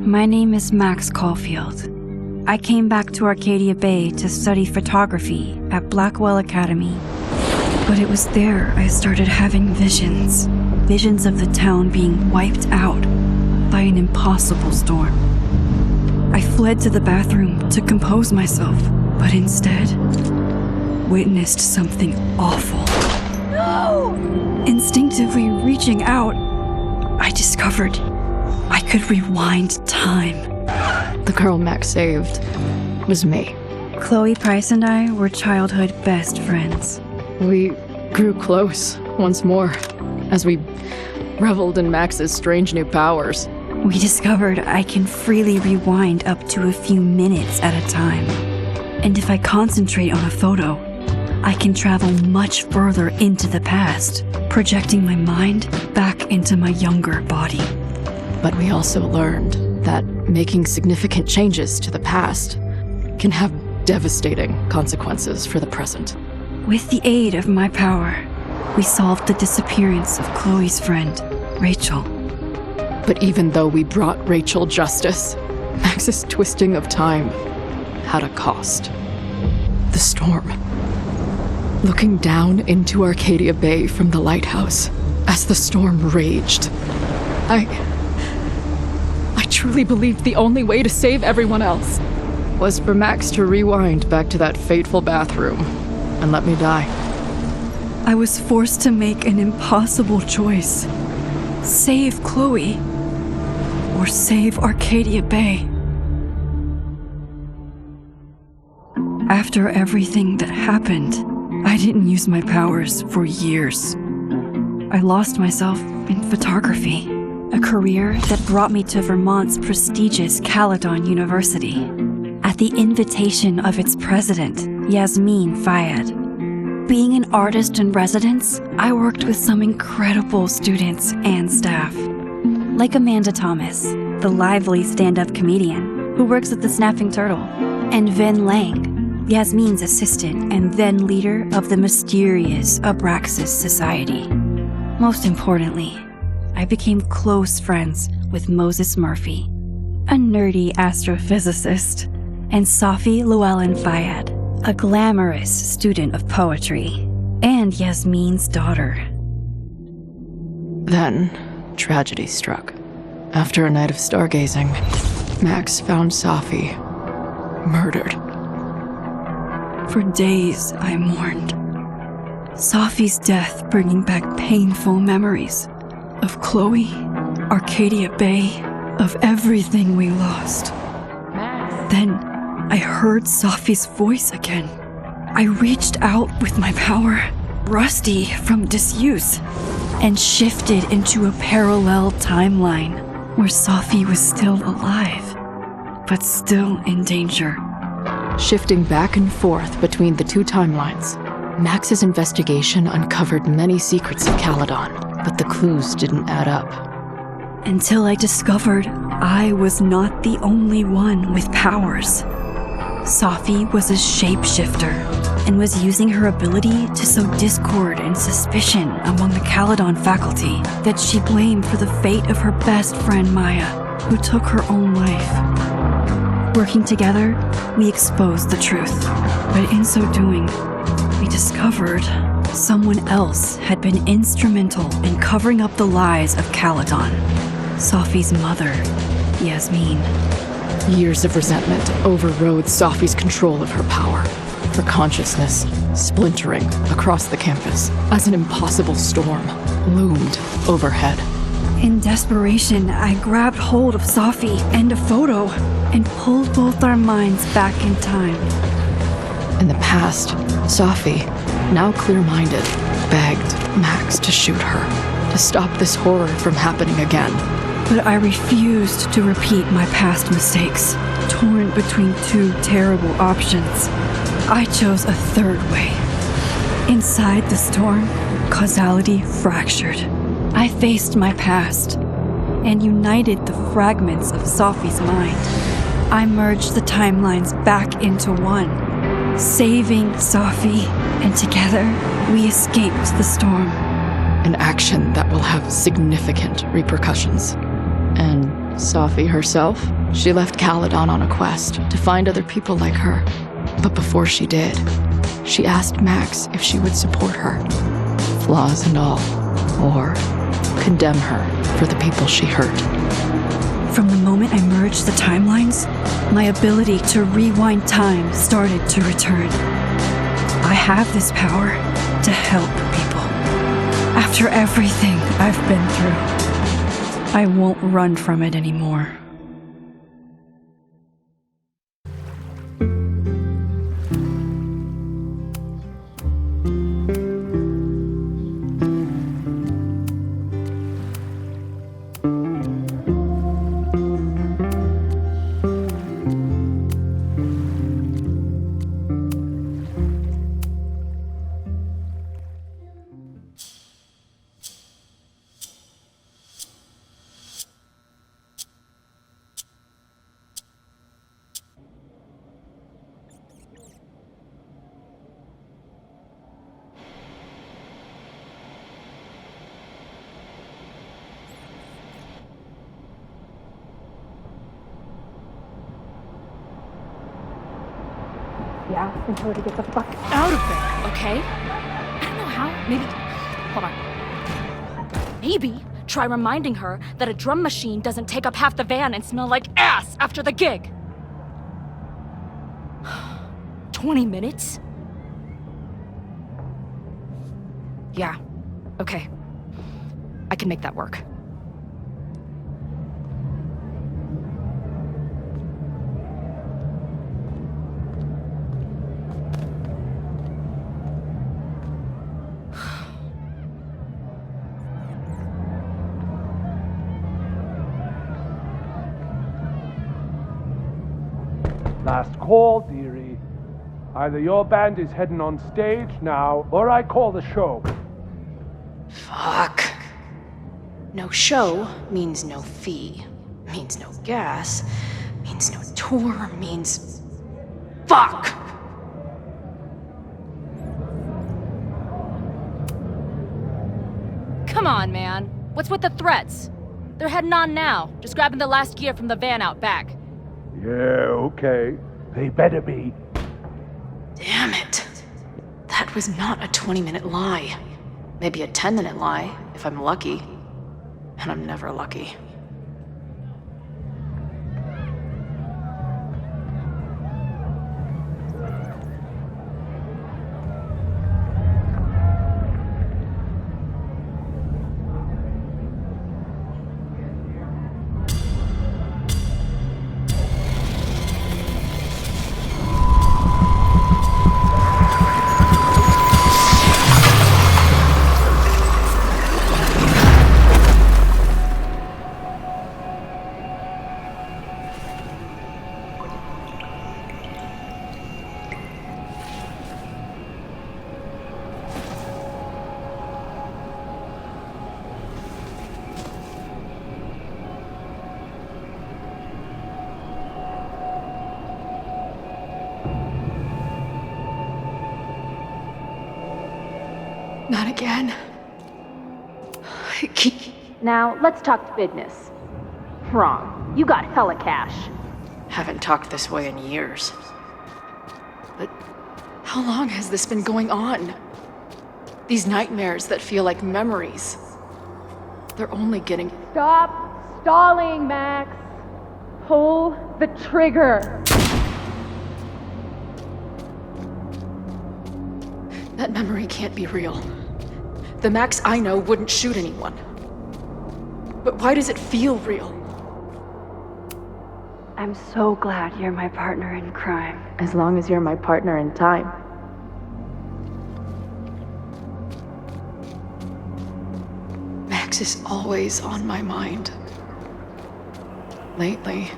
My name is Max Caulfield. I came back to Arcadia Bay to study photography at Blackwell Academy. But it was there I started having visions. Visions of the town being wiped out by an impossible storm. I fled to the bathroom to compose myself, but instead witnessed something awful. No! Instinctively reaching out, I discovered I could rewind time. The girl Max saved was me. Chloe Price and I were childhood best friends. We grew close once more as we reveled in Max's strange new powers. We discovered I can freely rewind up to a few minutes at a time. And if I concentrate on a photo, I can travel much further into the past, projecting my mind back into my younger body. But we also learned that making significant changes to the past can have devastating consequences for the present. With the aid of my power, we solved the disappearance of Chloe's friend, Rachel. But even though we brought Rachel justice, Max's twisting of time had a cost. The storm. Looking down into Arcadia Bay from the lighthouse as the storm raged, I truly believed the only way to save everyone else was for Max to rewind back to that fateful bathroom and let me die. I was forced to make an impossible choice. Save Chloe, or save Arcadia Bay. After everything that happened, I didn't use my powers for years. I lost myself in photography, a career that brought me to Vermont's prestigious Caledon University, at the invitation of its president, Yasmin Fayed. Being an artist in residence, I worked with some incredible students and staff, like Amanda Thomas, the lively stand-up comedian who works at the Snapping Turtle, and Vin Lang, Yasmin's assistant and then leader of the mysterious Abraxas Society. Most importantly, I became close friends with Moses Murphy, a nerdy astrophysicist, and Safi Llewellyn Fayed, a glamorous student of poetry, and Yasmin's daughter. Then, tragedy struck. After a night of stargazing, Max found Safi murdered. For days, I mourned. Safi's death bringing back painful memories of Chloe, Arcadia Bay, of everything we lost. Then, I heard Safi's voice again. I reached out with my power, rusty from disuse, and shifted into a parallel timeline where Safi was still alive, but still in danger. Shifting back and forth between the two timelines, Max's investigation uncovered many secrets of Caledon, but the clues didn't add up. Until I discovered I was not the only one with powers. Safi was a shapeshifter and was using her ability to sow discord and suspicion among the Caledon faculty that she blamed for the fate of her best friend Maya, who took her own life. Working together, we exposed the truth, but in so doing, we discovered someone else had been instrumental in covering up the lies of Caledon. Safi's mother, Yasmin. Years of resentment overrode Safi's control of her power, her consciousness splintering across the campus as an impossible storm loomed overhead. In desperation, I grabbed hold of Safi and a photo and pulled both our minds back in time. In the past, Safi, now clear-minded, begged Max to shoot her, to stop this horror from happening again. But I refused to repeat my past mistakes, torn between two terrible options. I chose a third way. Inside the storm, causality fractured. I faced my past and united the fragments of Safi's mind. I merged the timelines back into one, saving Safi, and together we escaped the storm. An action that will have significant repercussions, and Safi herself, she left Caledon on a quest to find other people like her. But before she did, she asked Max if she would support her, flaws and all, or condemn her for the people she hurt. From the moment I merged the timelines, my ability to rewind time started to return. I have this power to help people. After everything I've been through, I won't run from it anymore. Asking her to get the fuck out of there, okay? I don't know how. Maybe. Hold on. Maybe try reminding her that a drum machine doesn't take up half the van and smell like ass after the gig. 20 minutes? Yeah. Okay. I can make that work. Last call, dearie. Either your band is heading on stage now, or I call the show. Fuck. No show means no fee. Means no gas. Means no tour. Means... Fuck! Come on, man. What's with the threats? They're heading on now, just grabbing the last gear from the van out back. Yeah, okay. They better be. Damn it. That was not a 20-minute lie. Maybe a 10-minute lie, if I'm lucky. And I'm never lucky. Not again. Now, let's talk business. Wrong. You got hella cash. Haven't talked this way in years. But how long has this been going on? These nightmares that feel like memories. They're only getting... Stop stalling, Max. Pull the trigger. That memory can't be real. The Max I know wouldn't shoot anyone. But why does it feel real? I'm so glad you're my partner in crime. As long as you're my partner in time. Max is always on my mind. Lately,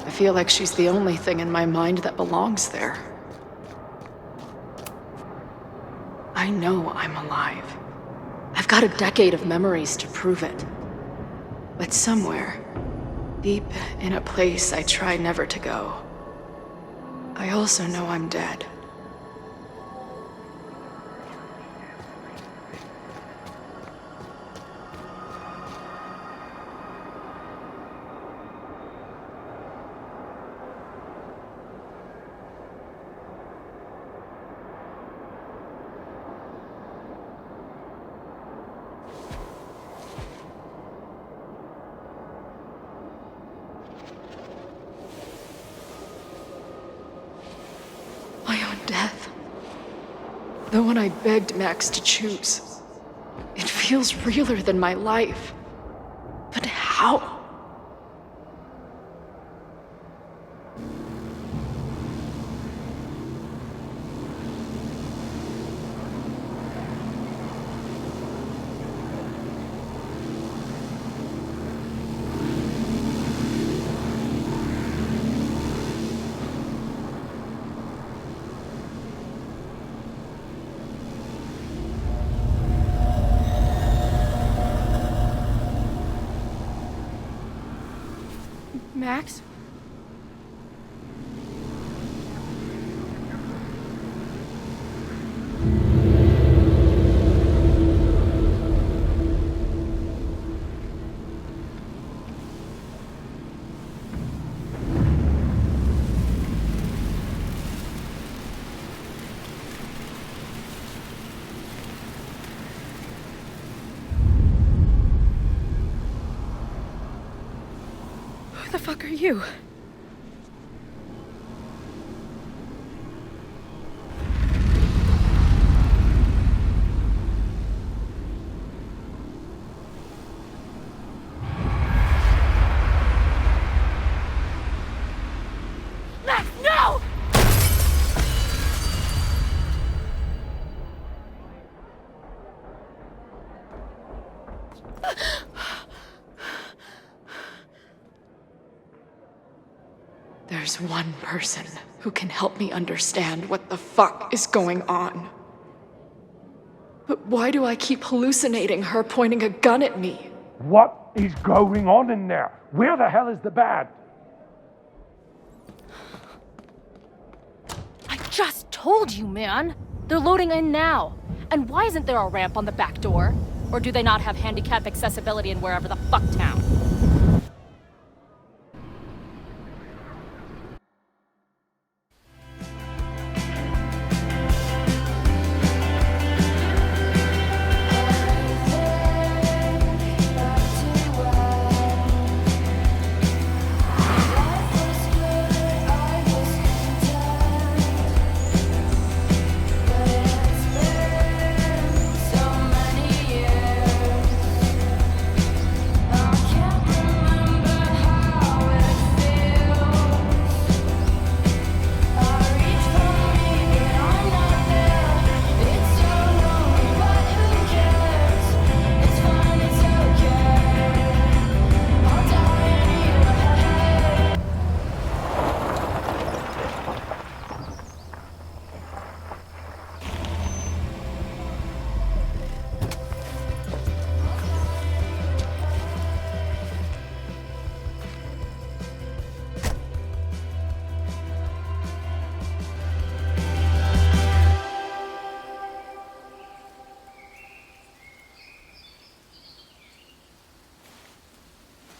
I feel like she's the only thing in my mind that belongs there. I know I'm alive. I've got a decade of memories to prove it. But somewhere, deep in a place I try never to go, I also know I'm dead. The one I begged Max to choose. It feels realer than my life. But how? Max? Who the fuck are you? Max, no! There's one person who can help me understand what the fuck is going on. But why do I keep hallucinating her pointing a gun at me? What is going on in there? Where the hell is the band? I just told you, man! They're loading in now. And why isn't there a ramp on the back door? Or do they not have handicap accessibility in wherever the fuck town?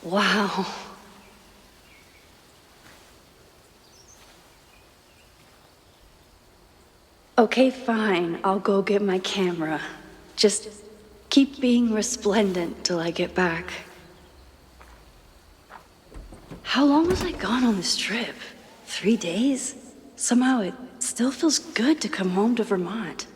Wow. Okay, fine. I'll go get my camera. Just keep being resplendent till I get back. How long was I gone on this trip? 3 days? Somehow it still feels good to come home to Vermont.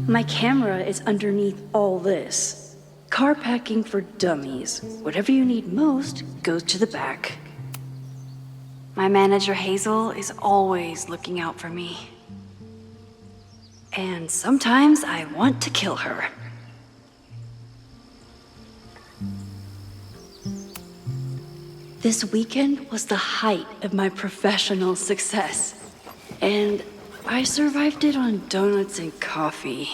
My camera is underneath all this. Car packing for dummies. Whatever you need most goes to the back. My manager Hazel is always looking out for me. And sometimes I want to kill her. This weekend was the height of my professional success. And I survived it on donuts and coffee.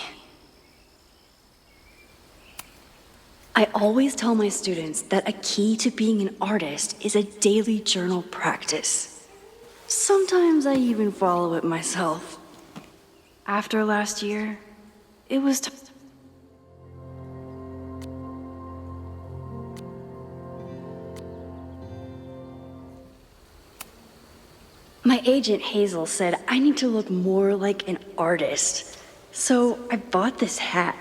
I always tell my students that a key to being an artist is a daily journal practice. Sometimes I even follow it myself. After last year, it was My agent Hazel said I need to look more like an artist, so I bought this hat.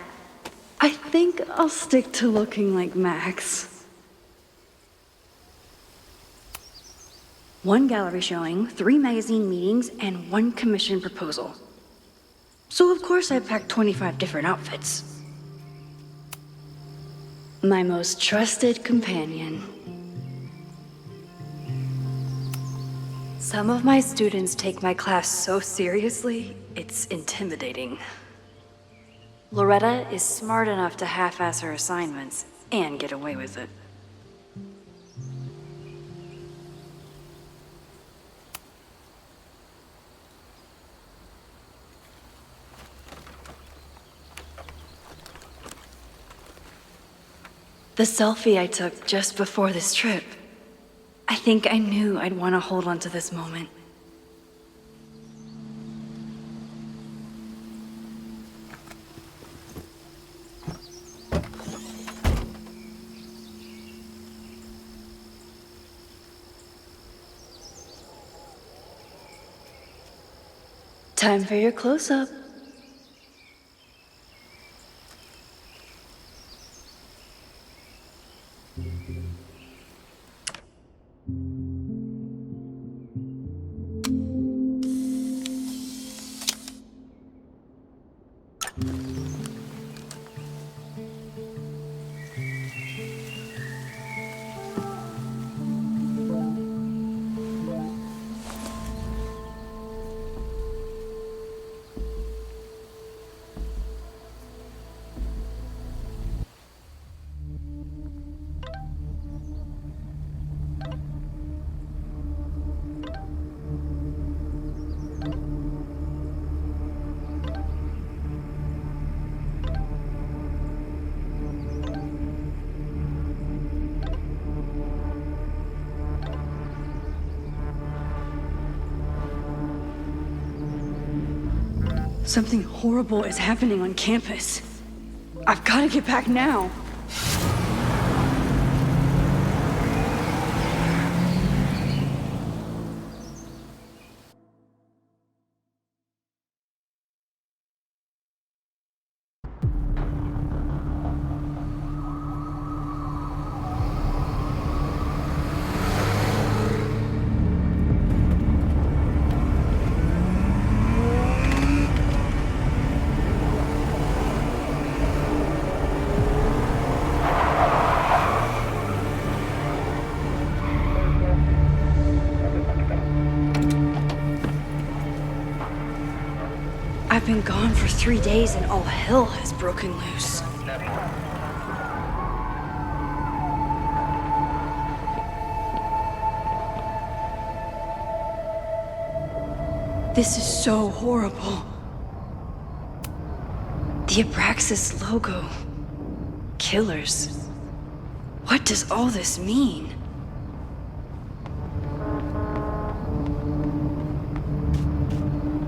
I think I'll stick to looking like Max. 1 gallery showing, 3 magazine meetings, and 1 commission proposal. So of course I packed 25 different outfits. My most trusted companion. Some of my students take my class so seriously, it's intimidating. Loretta is smart enough to half-ass her assignments and get away with it. The selfie I took just before this trip. I think I knew I'd want to hold on to this moment. Time for your close-up. Something horrible is happening on campus. I've got to get back now. I've been gone for 3 days and all hell has broken loose. This is so horrible. The Abraxas logo. Killers. What does all this mean?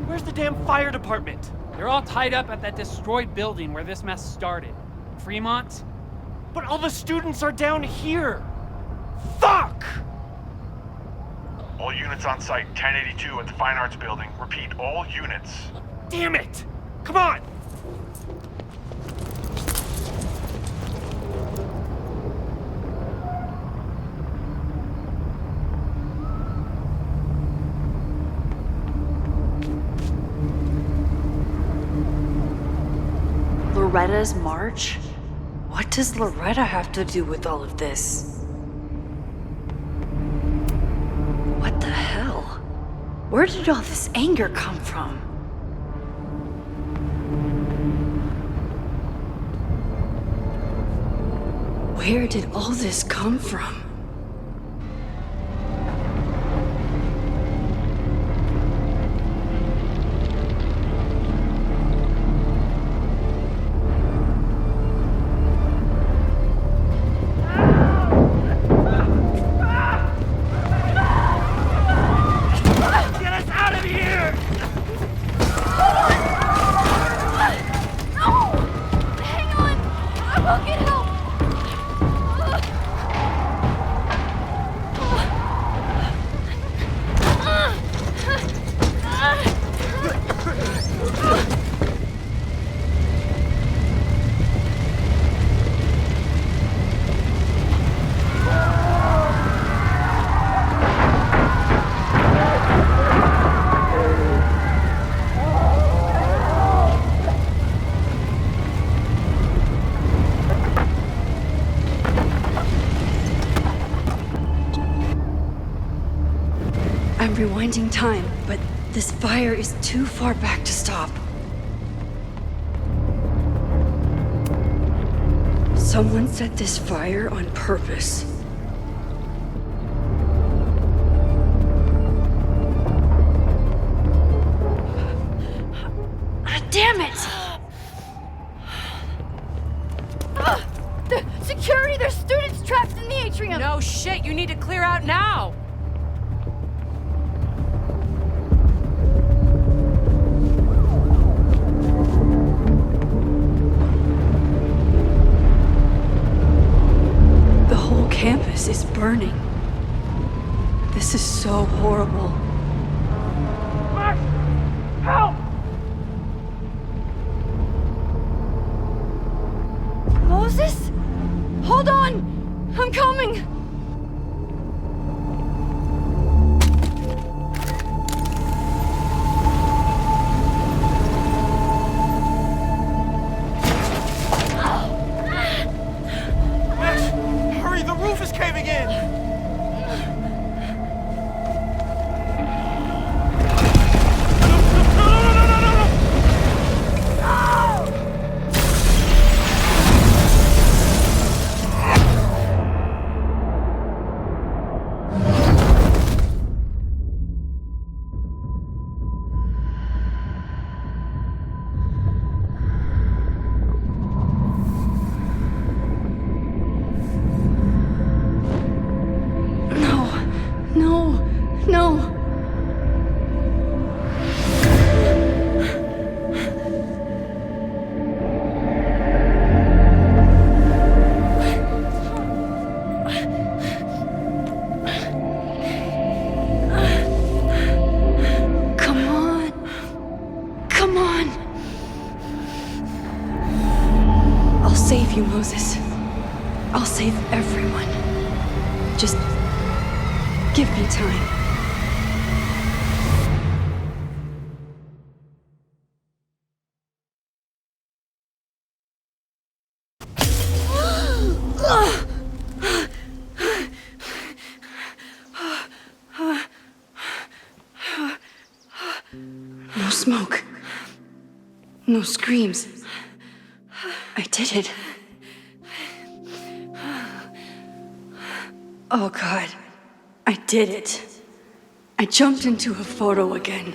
Where's the damn fire department? They're all tied up at that destroyed building where this mess started. Fremont? But all the students are down here! Fuck! All units on site, 1082 at the Fine Arts Building. Repeat, all units. Damn it! Come on! Loretta's march? What does Loretta have to do with all of this? What the hell? Where did all this anger come from? Where did all this come from? rewinding time, but this fire is too far back to stop. Someone set this fire on purpose. Damn it! The security! There's students trapped in the atrium! No shit, you need to clear out now! The whole campus is burning. This is so horrible. Max! Help! Moses? Hold on! I'm coming! Max, hurry, the roof is caving in! No. Come on. Come on. I'll save you, Moses. I'll save everyone. Just give me time. No smoke. No screams. I did it. Oh God. I did it. I jumped into a photo again.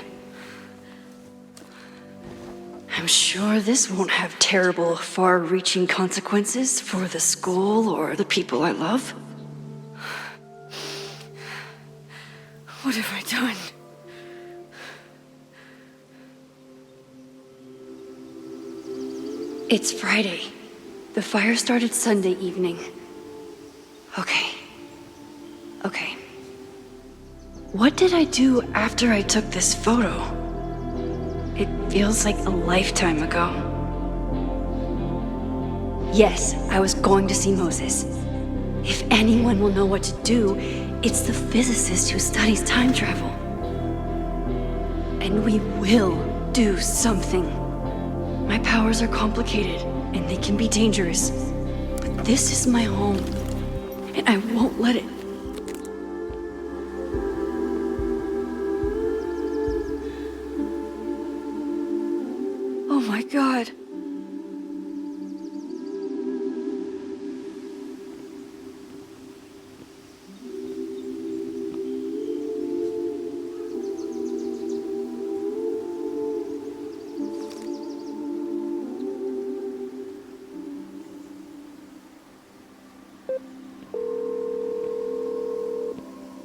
I'm sure this won't have terrible, far-reaching consequences for the school or the people I love. What have I done? It's Friday. The fire started Sunday evening. Okay. What did I do after I took this photo? It feels like a lifetime ago. Yes, I was going to see Moses. If anyone will know what to do, it's the physicist who studies time travel. And we will do something. My powers are complicated, and they can be dangerous. But this is my home, and I won't let it. Oh my God.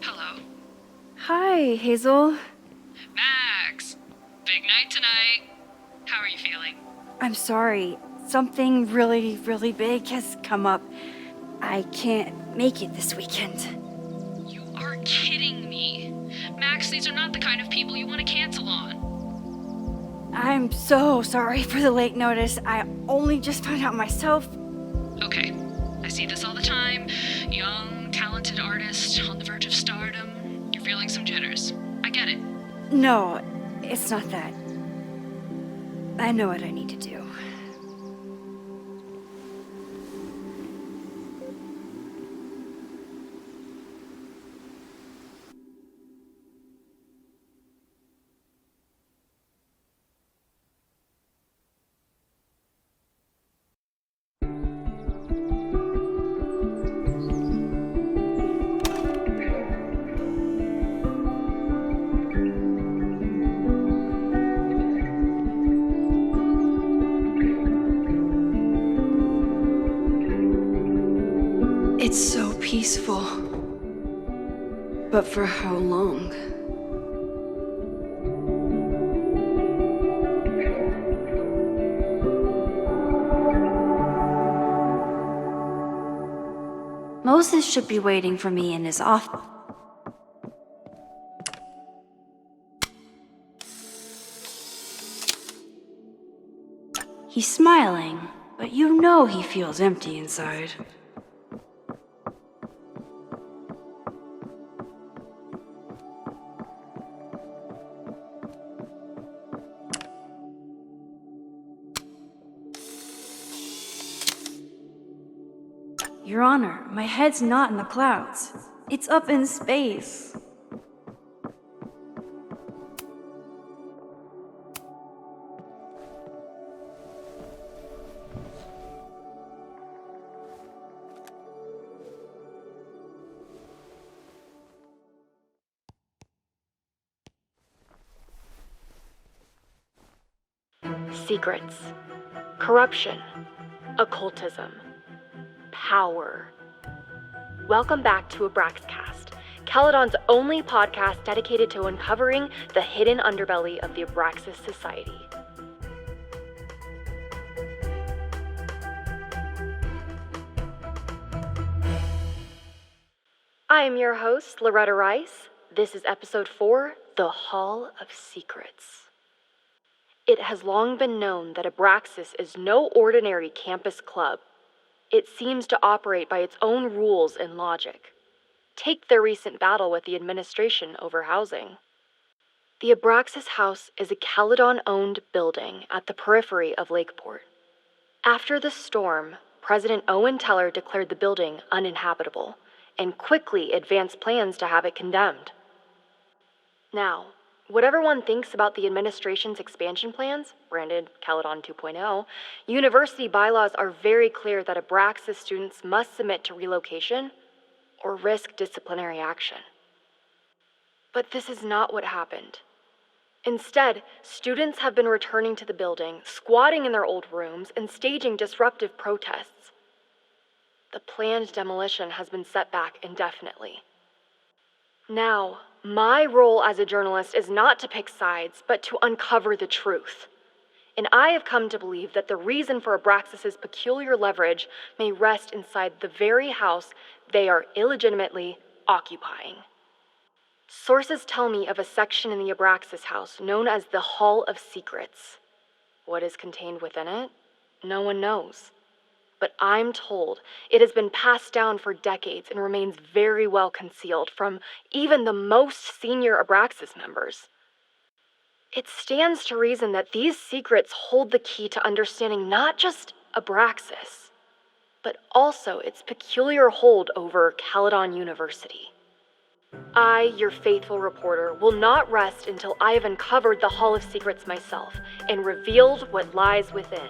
Hello. Hi, Hazel. Max! Big night tonight. How are you feeling? I'm sorry. Something really, really big has come up. I can't make it this weekend. You are kidding me. Max, these are not the kind of people you want to cancel on. I'm so sorry for the late notice. I only just found out myself. Okay, I see this all the time. Young, talented artist on the verge of stardom. You're feeling some jitters. I get it. No, it's not that. I know what I need to do. It's so peaceful. But for how long? Moses should be waiting for me in his office. He's smiling, but you know he feels empty inside. Your Honor, my head's not in the clouds. It's up in space. Secrets, corruption, occultism, power. Welcome back to Abraxcast, Caledon's only podcast dedicated to uncovering the hidden underbelly of the Abraxas Society. I am your host, Loretta Rice. This is episode 4, The Hall of Secrets. It has long been known that Abraxas is no ordinary campus club. It seems to operate by its own rules and logic. Take their recent battle with the administration over housing. The Abraxas House is a Caledon-owned building at the periphery of Lakeport. After the storm, President Owen Teller declared the building uninhabitable and quickly advanced plans to have it condemned. Now, whatever one thinks about the administration's expansion plans, branded Caledon 2.0, university bylaws are very clear that Abraxas students must submit to relocation or risk disciplinary action. But this is not what happened. Instead, students have been returning to the building, squatting in their old rooms, and staging disruptive protests. The planned demolition has been set back indefinitely. Now, my role as a journalist is not to pick sides, but to uncover the truth. And I have come to believe that the reason for Abraxas's peculiar leverage may rest inside the very house they are illegitimately occupying. Sources tell me of a section in the Abraxas house known as the Hall of Secrets. What is contained within it? No one knows. But I'm told it has been passed down for decades and remains very well concealed from even the most senior Abraxas members. It stands to reason that these secrets hold the key to understanding not just Abraxas, but also its peculiar hold over Caledon University. I, your faithful reporter, will not rest until I have uncovered the Hall of Secrets myself and revealed what lies within.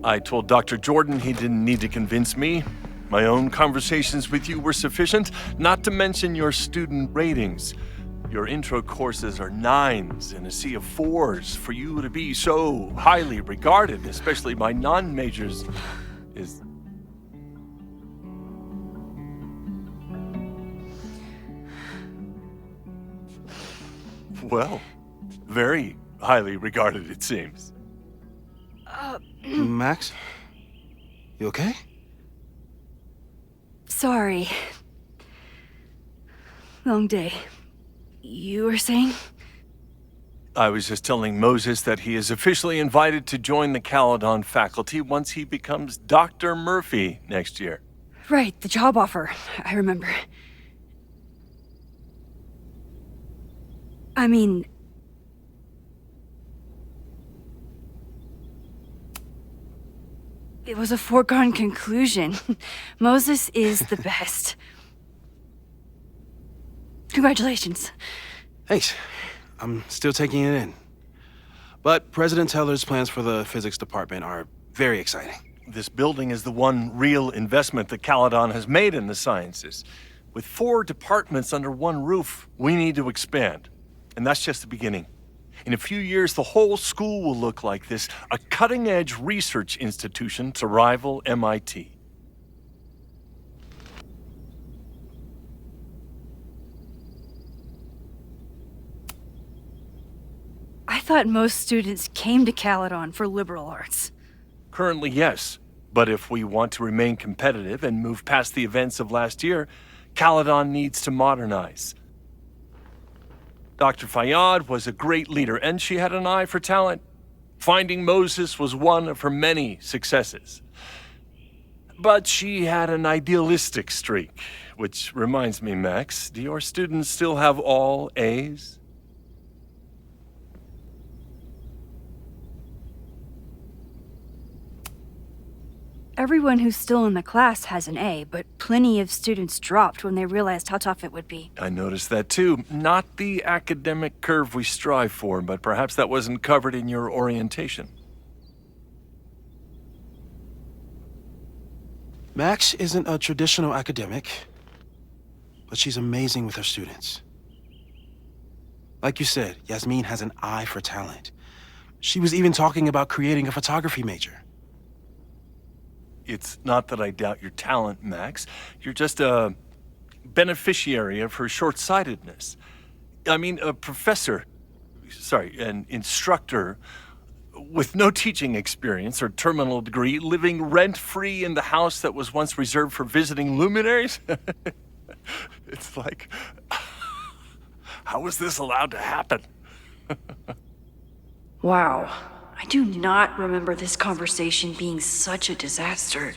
I told Dr. Jordan he didn't need to convince me. My own conversations with you were sufficient, not to mention your student ratings. Your intro courses are 9s in a sea of 4s. For you to be so highly regarded, especially by non-majors, is... well, very highly regarded, it seems. Max? You okay? Sorry. Long day. You were saying? I was just telling Moses that he is officially invited to join the Caledon faculty once he becomes Dr. Murphy next year. Right, the job offer. I remember. I mean... it was a foregone conclusion. Moses is the best. Congratulations. Thanks. I'm still taking it in. But President Teller's plans for the physics department are very exciting. This building is the one real investment that Caledon has made in the sciences. With 4 departments under one roof, we need to expand. And that's just the beginning. In a few years, the whole school will look like this, a cutting-edge research institution to rival MIT. I thought most students came to Caledon for liberal arts. Currently, yes. But if we want to remain competitive and move past the events of last year, Caledon needs to modernize. Dr. Fayyad was a great leader, and she had an eye for talent. Finding Moses was one of her many successes. But she had an idealistic streak, which reminds me, Max, do your students still have all A's? Everyone who's still in the class has an A, but plenty of students dropped when they realized how tough it would be. I noticed that too. Not the academic curve we strive for, but perhaps that wasn't covered in your orientation. Max isn't a traditional academic, but she's amazing with her students. Like you said, Yasmin has an eye for talent. She was even talking about creating a photography major. It's not that I doubt your talent, Max. You're just a beneficiary of her short-sightedness. I mean, an instructor with no teaching experience or terminal degree, living rent-free in the house that was once reserved for visiting luminaries? It's like, how was this allowed to happen? Wow. I do not remember this conversation being such a disaster.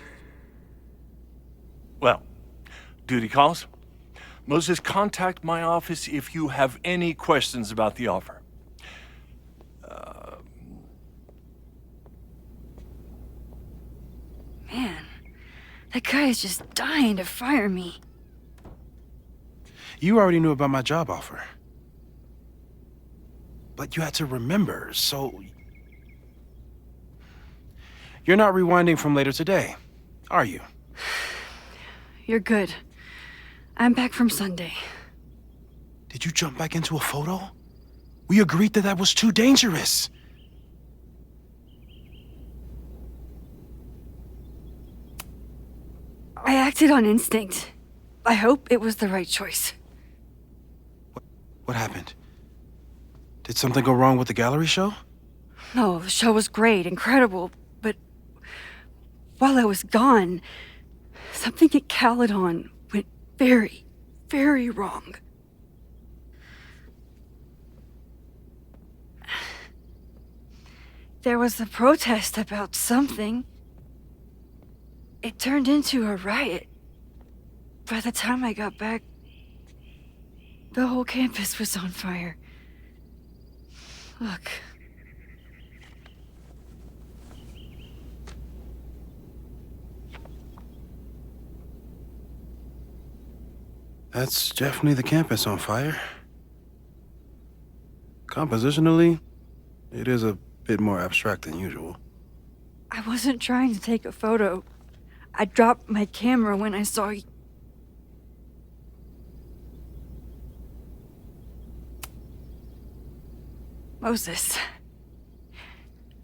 Well, duty calls. Moses, contact my office if you have any questions about the offer. Man, that guy is just dying to fire me. You already knew about my job offer. But you had to remember, so... You're not rewinding from later today, are you? You're good. I'm back from Sunday. Did you jump back into a photo? We agreed that that was too dangerous. I acted on instinct. I hope it was the right choice. What happened? Did something go wrong with the gallery show? No, the show was great, incredible, but while I was gone, something at Caledon went very, very wrong. There was a protest about something. It turned into a riot. By the time I got back, the whole campus was on fire. Look. That's definitely the campus on fire. Compositionally, it is a bit more abstract than usual. I wasn't trying to take a photo. I dropped my camera when I saw you. Moses,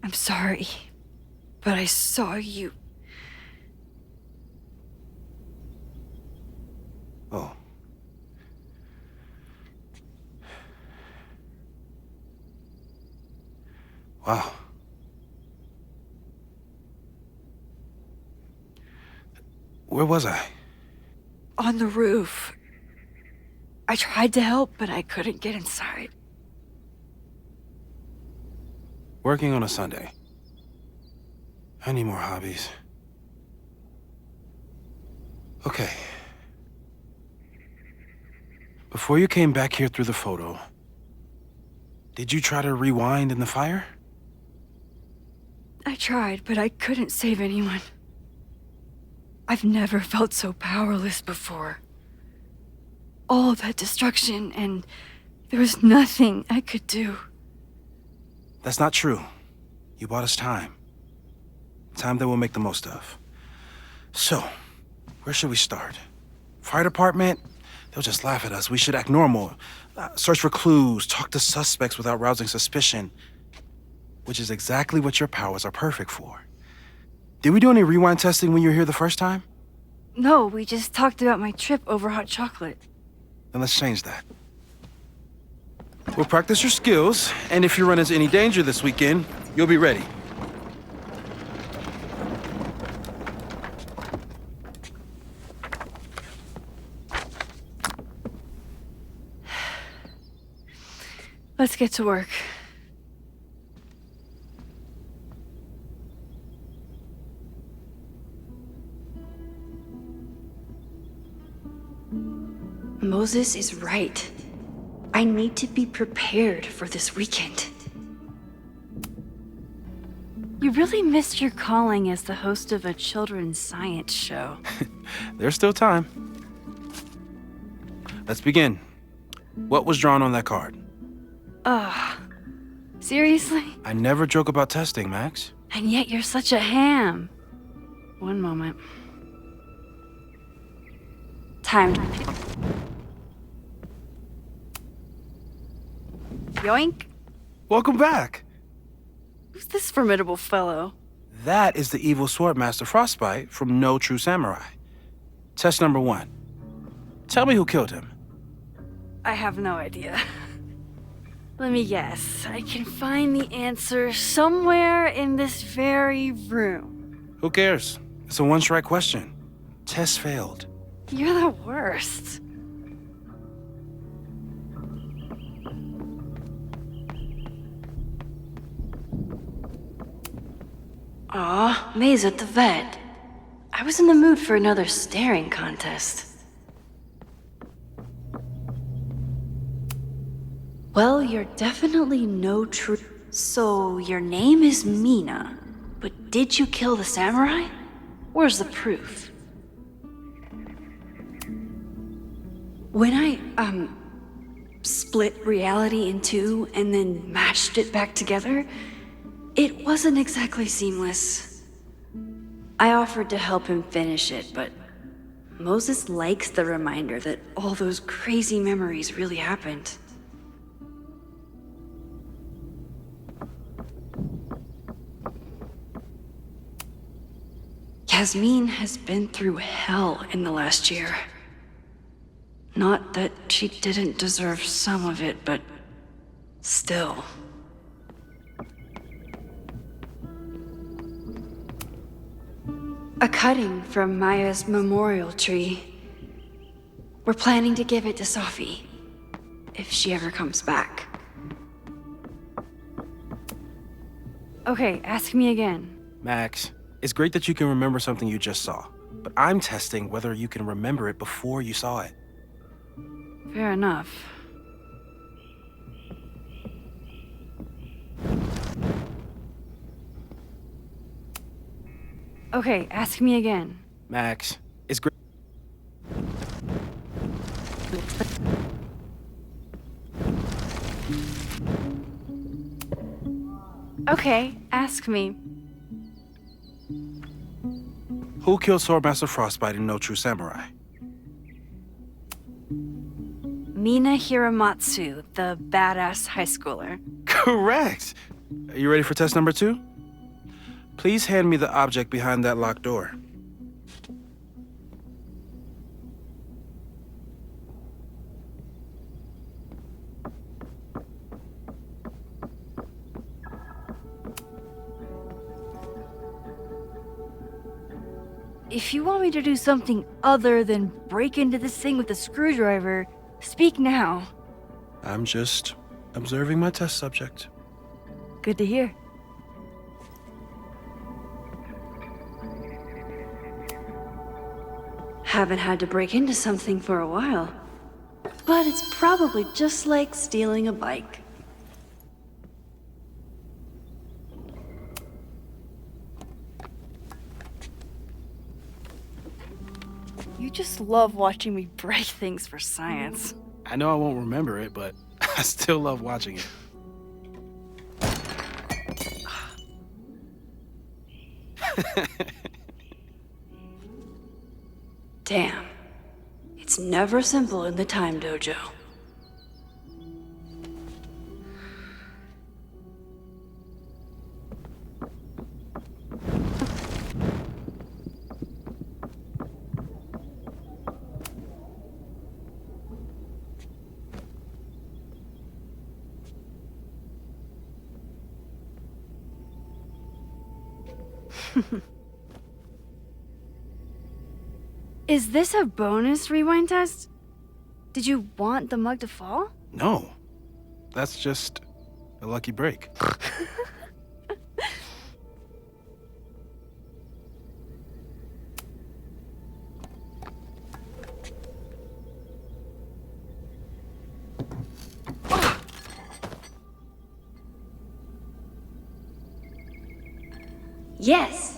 I'm sorry, but I saw you. Oh. Wow. Where was I? On the roof. I tried to help, but I couldn't get inside. Working on a Sunday. I need more hobbies. Okay. Before you came back here through the photo, did you try to rewind in the fire? I tried, but I couldn't save anyone. I've never felt so powerless before. All that destruction and There was nothing I could do. That's not true. You bought us time. Time that we'll make the most of. So, where should we start? Fire department? They'll just laugh at us. We should act normal. Search for clues, talk to suspects without rousing suspicion. Which is exactly what your powers are perfect for. Did we do any rewind testing when you were here the first time? No, we just talked about my trip over hot chocolate. Then let's change that. We'll practice your skills, and if you run into any danger this weekend, you'll be ready. Let's get to work. Moses is right. I need to be prepared for this weekend. You really missed your calling as the host of a children's science show. There's still time. Let's begin. What was drawn on that card? Seriously? I never joke about testing, Max. And yet you're such a ham. One moment. Time to pick. Yoink. Welcome back. Who's this formidable fellow? That is the evil Swordmaster Frostbite from No True Samurai. Test number 1. Tell me who killed him. I have no idea. Let me guess. I can find the answer somewhere in this very room. Who cares? It's a one-strike question. Test failed. You're the worst. Aw, May's at the vet. I was in the mood for another staring contest. Well, you're definitely no true. So, your name is Mina, but did you kill the samurai? Where's the proof? When I, split reality in two and then mashed it back together, it wasn't exactly seamless. I offered to help him finish it, but Moses likes the reminder that all those crazy memories really happened. Yasmin has been through hell in the last year. Not that she didn't deserve some of it, but still. A cutting from Maya's memorial tree. We're planning to give it to Sophie, if she ever comes back. Okay, ask me again. Max, it's great that you can remember something you just saw, but I'm testing whether you can remember it before you saw it. Fair enough. Okay, ask me again. Max, it's great. Okay, ask me. Who killed Swordmaster Frostbite in No True Samurai? Mina Hiramatsu, the badass high schooler. Correct! Are you ready for test number 2? Please hand me the object behind that locked door. If you want me to do something other than break into this thing with a screwdriver, speak now. I'm just observing my test subject. Good to hear. Haven't had to break into something for a while. But it's probably just like stealing a bike. You just love watching me break things for science. I know I won't remember it, but I still love watching it. Damn. It's never simple in the Time Dojo. Is this a bonus rewind test? Did you want the mug to fall? No. That's just a lucky break. Yes.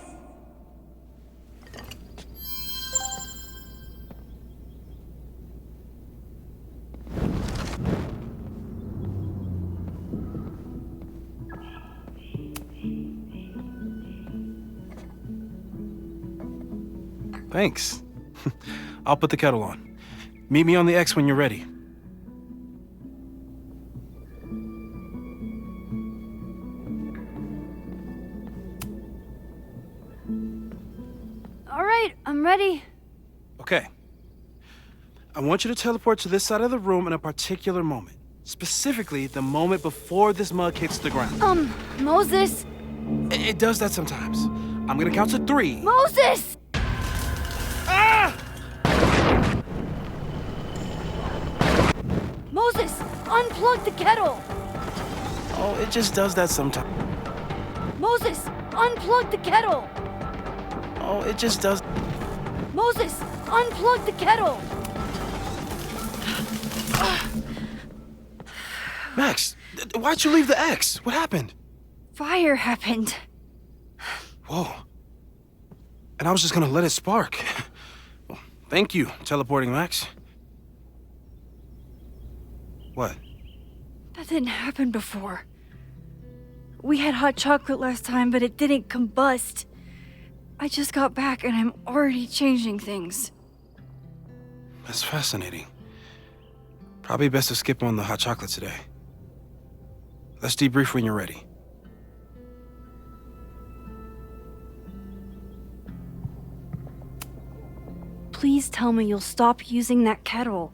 Thanks. I'll put the kettle on. Meet me on the X when you're ready. All right, I'm ready. Okay. I want you to teleport to this side of the room in a particular moment. Specifically, the moment before this mug hits the ground. Moses! It does that sometimes. I'm gonna count to 3. Moses! Ah! Moses, unplug the kettle! Oh, it just does that sometimes. Moses, unplug the kettle! Oh, it just does. Moses, unplug the kettle! Max, why'd you leave the X? What happened? Fire happened. Whoa. And I was just gonna let it spark. Well, thank you, teleporting Max. What? That didn't happen before. We had hot chocolate last time, but it didn't combust. I just got back and I'm already changing things. That's fascinating. Probably best to skip on the hot chocolate today. Let's debrief when you're ready. Please tell me you'll stop using that kettle.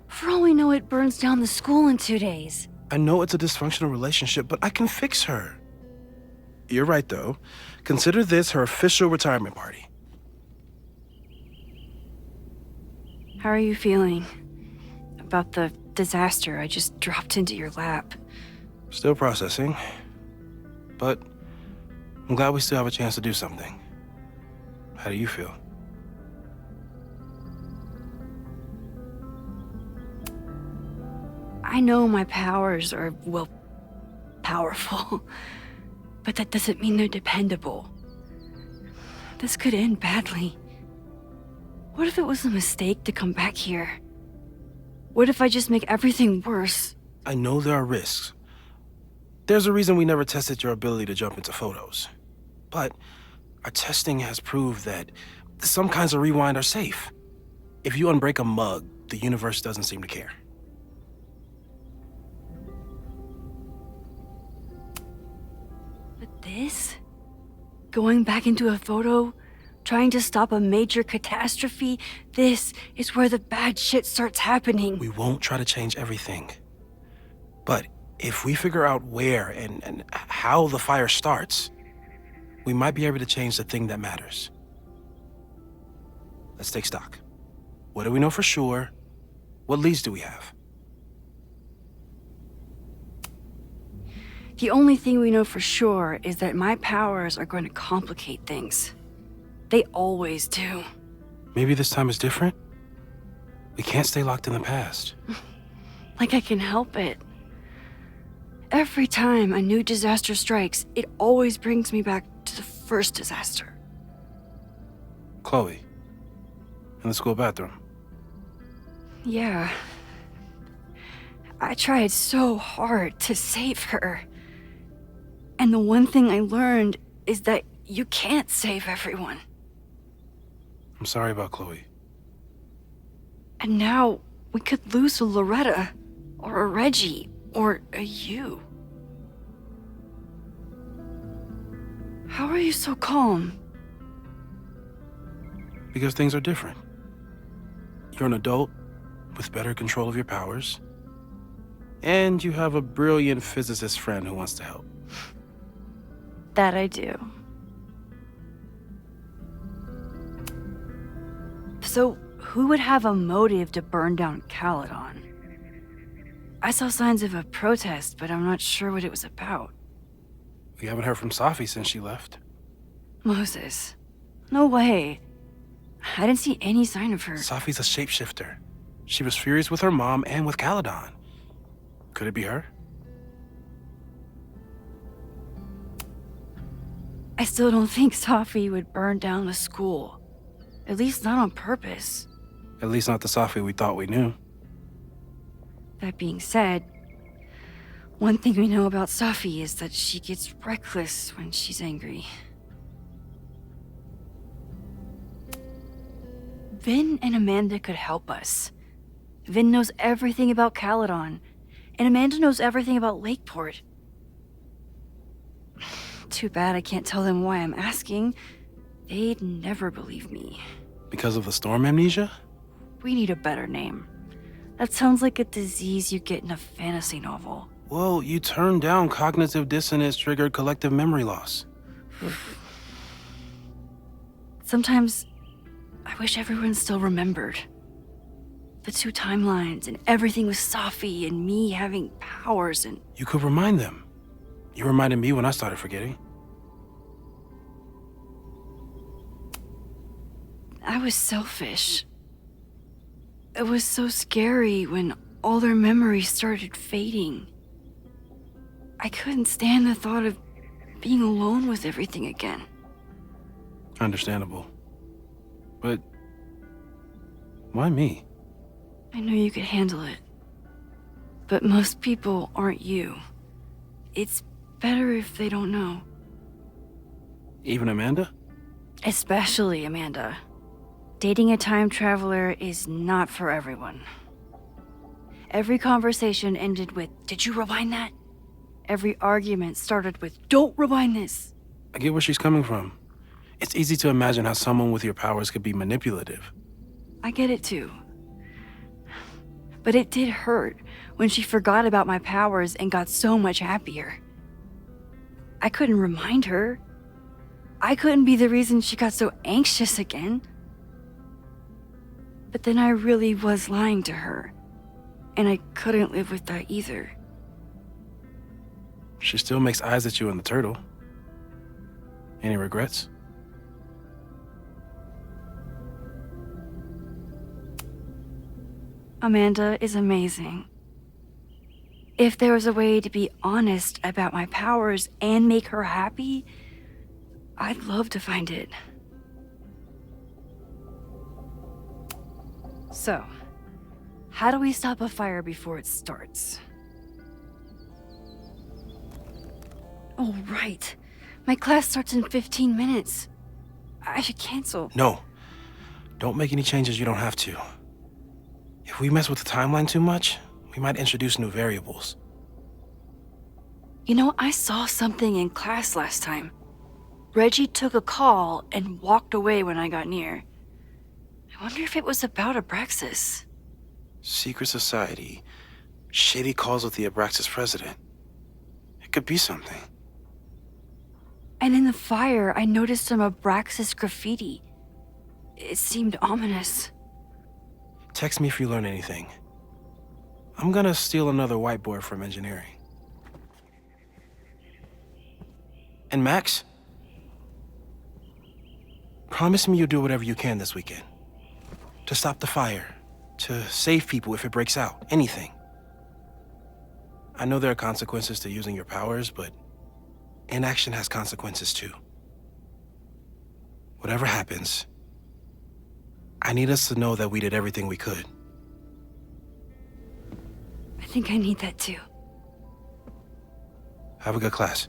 For all we know, it burns down the school in 2 days. I know it's a dysfunctional relationship, but I can fix her. You're right, though. Consider this her official retirement party. How are you feeling about the disaster I just dropped into your lap? Still processing. But I'm glad we still have a chance to do something. How do you feel? I know my powers are, well, powerful. But that doesn't mean they're dependable. This could end badly. What if it was a mistake to come back here? What if I just make everything worse? I know there are risks. There's a reason we never tested your ability to jump into photos. But our testing has proved that some kinds of rewind are safe. If you unbreak a mug, the universe doesn't seem to care. This? Going back into a photo? Trying to stop a major catastrophe? This is where the bad shit starts happening. We won't try to change everything. But if we figure out where and how the fire starts, we might be able to change the thing that matters. Let's take stock. What do we know for sure? What leads do we have? The only thing we know for sure is that my powers are going to complicate things. They always do. Maybe this time is different? We can't stay locked in the past. Like I can help it. Every time a new disaster strikes, it always brings me back to the first disaster. Chloe, in the school bathroom. Yeah. I tried so hard to save her. And the one thing I learned is that you can't save everyone. I'm sorry about Chloe. And now we could lose a Loretta, or a Reggie, or a you. How are you so calm? Because things are different. You're an adult with better control of your powers, and you have a brilliant physicist friend who wants to help. That I do. So, who would have a motive to burn down Caledon? I saw signs of a protest, but I'm not sure what it was about. We haven't heard from Safi since she left. Moses. No way. I didn't see any sign of her. Safi's a shapeshifter. She was furious with her mom and with Caledon. Could it be her? I still don't think Safi would burn down the school. At least not on purpose. At least not the Safi we thought we knew. That being said, one thing we know about Safi is that she gets reckless when she's angry. Vin and Amanda could help us. Vin knows everything about Caledon, and Amanda knows everything about Lakeport. Too bad I can't tell them why I'm asking. They'd never believe me. Because of the storm amnesia? We need a better name. That sounds like a disease you get in a fantasy novel. Well, you turned down cognitive dissonance triggered collective memory loss. Sometimes I wish everyone still remembered. The two timelines and everything with Safi and me having powers and... You could remind them. You reminded me when I started forgetting. I was selfish. It was so scary when all their memories started fading. I couldn't stand the thought of being alone with everything again. Understandable. But why me? I know you could handle it. But most people aren't you. It's better if they don't know. Even Amanda? Especially Amanda. Dating a time traveler is not for everyone. Every conversation ended with, "Did you rewind that?" Every argument started with, "Don't rewind this." I get where she's coming from. It's easy to imagine how someone with your powers could be manipulative. I get it too. But it did hurt when she forgot about my powers and got so much happier. I couldn't remind her. I couldn't be the reason she got so anxious again. But then I really was lying to her, and I couldn't live with that either. She still makes eyes at you and the turtle. Any regrets? Amanda is amazing. If there was a way to be honest about my powers and make her happy, I'd love to find it. So, how do we stop a fire before it starts? Oh, right. My class starts in 15 minutes. I should cancel. No. Don't make any changes you don't have to. If we mess with the timeline too much, we might introduce new variables. You know, I saw something in class last time. Reggie took a call and walked away when I got near. I wonder if it was about Abraxas. Secret society. Shady calls with the Abraxas president. It could be something. And in the fire, I noticed some Abraxas graffiti. It seemed ominous. Text me if you learn anything. I'm gonna steal another whiteboard from engineering. And Max? Promise me you'll do whatever you can this weekend. To stop the fire. To save people if it breaks out. Anything. I know there are consequences to using your powers, but inaction has consequences too. Whatever happens, I need us to know that we did everything we could. I think I need that too. Have a good class.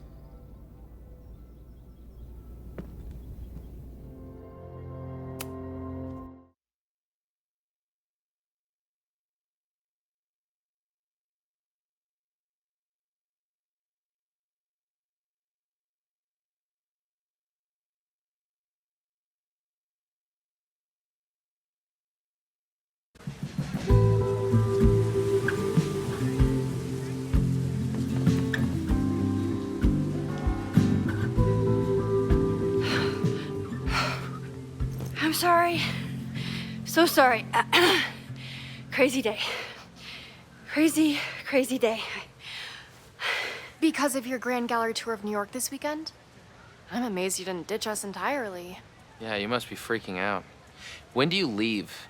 I'm sorry. So sorry. Crazy day. Crazy day. Because of your Grand Gallery tour of New York this weekend? I'm amazed you didn't ditch us entirely. Yeah, you must be freaking out. When do you leave?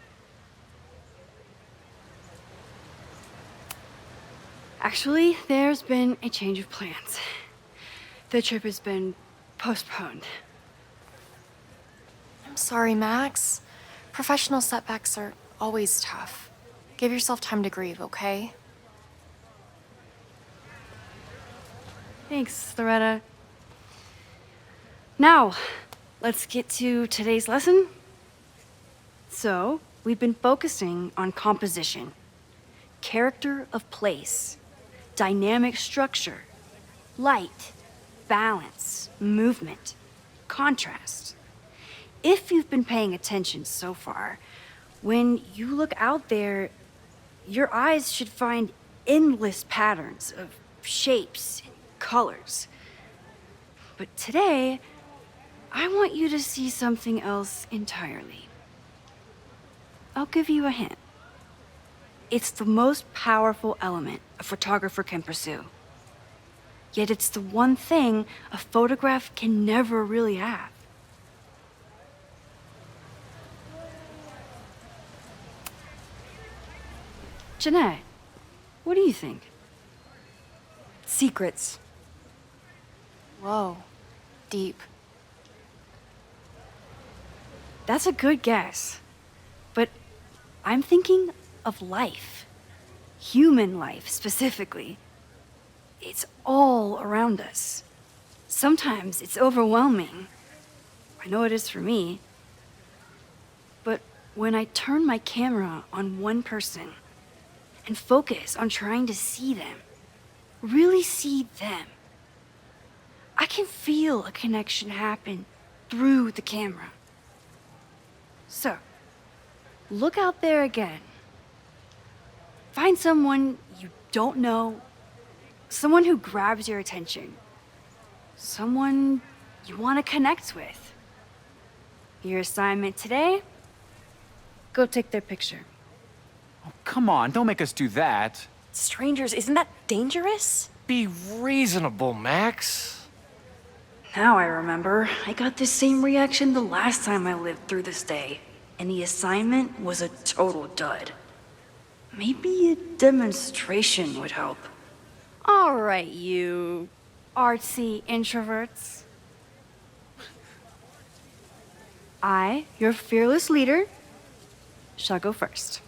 Actually, there's been a change of plans. The trip has been postponed. I'm sorry, Max. Professional setbacks are always tough. Give yourself time to grieve, okay? Thanks, Loretta. Now, let's get to today's lesson. So, we've been focusing on composition, character of place, dynamic structure, light, balance, movement, contrast. If you've been paying attention so far, when you look out there, your eyes should find endless patterns of shapes and colors. But today, I want you to see something else entirely. I'll give you a hint. It's the most powerful element a photographer can pursue. Yet it's the one thing a photograph can never really have. Jeanette, what do you think? Secrets. Whoa. Deep. That's a good guess. But I'm thinking of life. Human life, specifically. It's all around us. Sometimes it's overwhelming. I know it is for me. But when I turn my camera on one person and focus on trying to see them, really see them, I can feel a connection happen through the camera. So, look out there again. Find someone you don't know, someone who grabs your attention, someone you want to connect with. Your assignment today? Go take their picture. Oh, come on, don't make us do that. Strangers, isn't that dangerous? Be reasonable, Max. Now I remember. I got the same reaction the last time I lived through this day, and the assignment was a total dud. Maybe a demonstration would help. All right, you artsy introverts. I, your fearless leader, shall go first.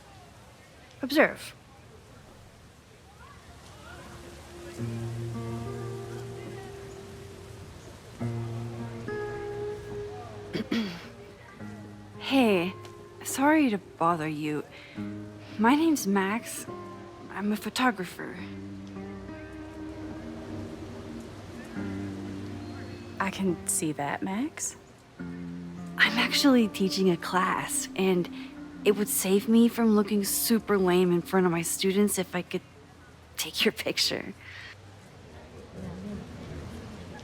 Observe. Hey, sorry to bother you. My name's Max. I'm a photographer. I can see that, Max. I'm actually teaching a class, and it would save me from looking super lame in front of my students if I could take your picture.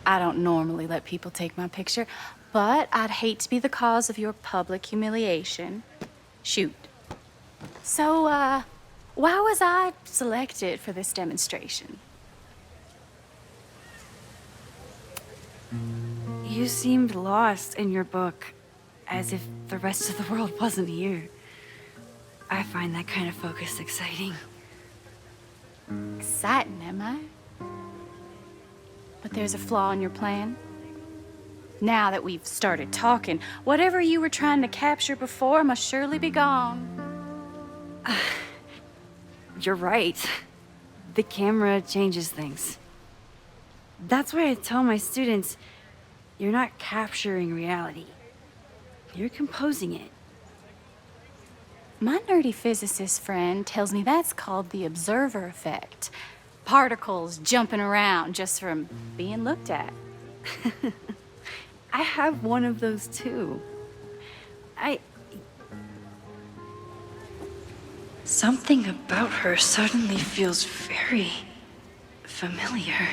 I don't normally let people take my picture, but I'd hate to be the cause of your public humiliation. Shoot. So, why was I selected for this demonstration? You seemed lost in your book, as if the rest of the world wasn't here. I find that kind of focus exciting. Exciting, am I? But there's a flaw in your plan. Now that we've started talking, whatever you were trying to capture before must surely be gone. You're right. The camera changes things. That's why I tell my students, you're not capturing reality. You're composing it. My nerdy physicist friend tells me that's called the observer effect. Particles jumping around just from being looked at. I have one of those too. Something about her suddenly feels very familiar.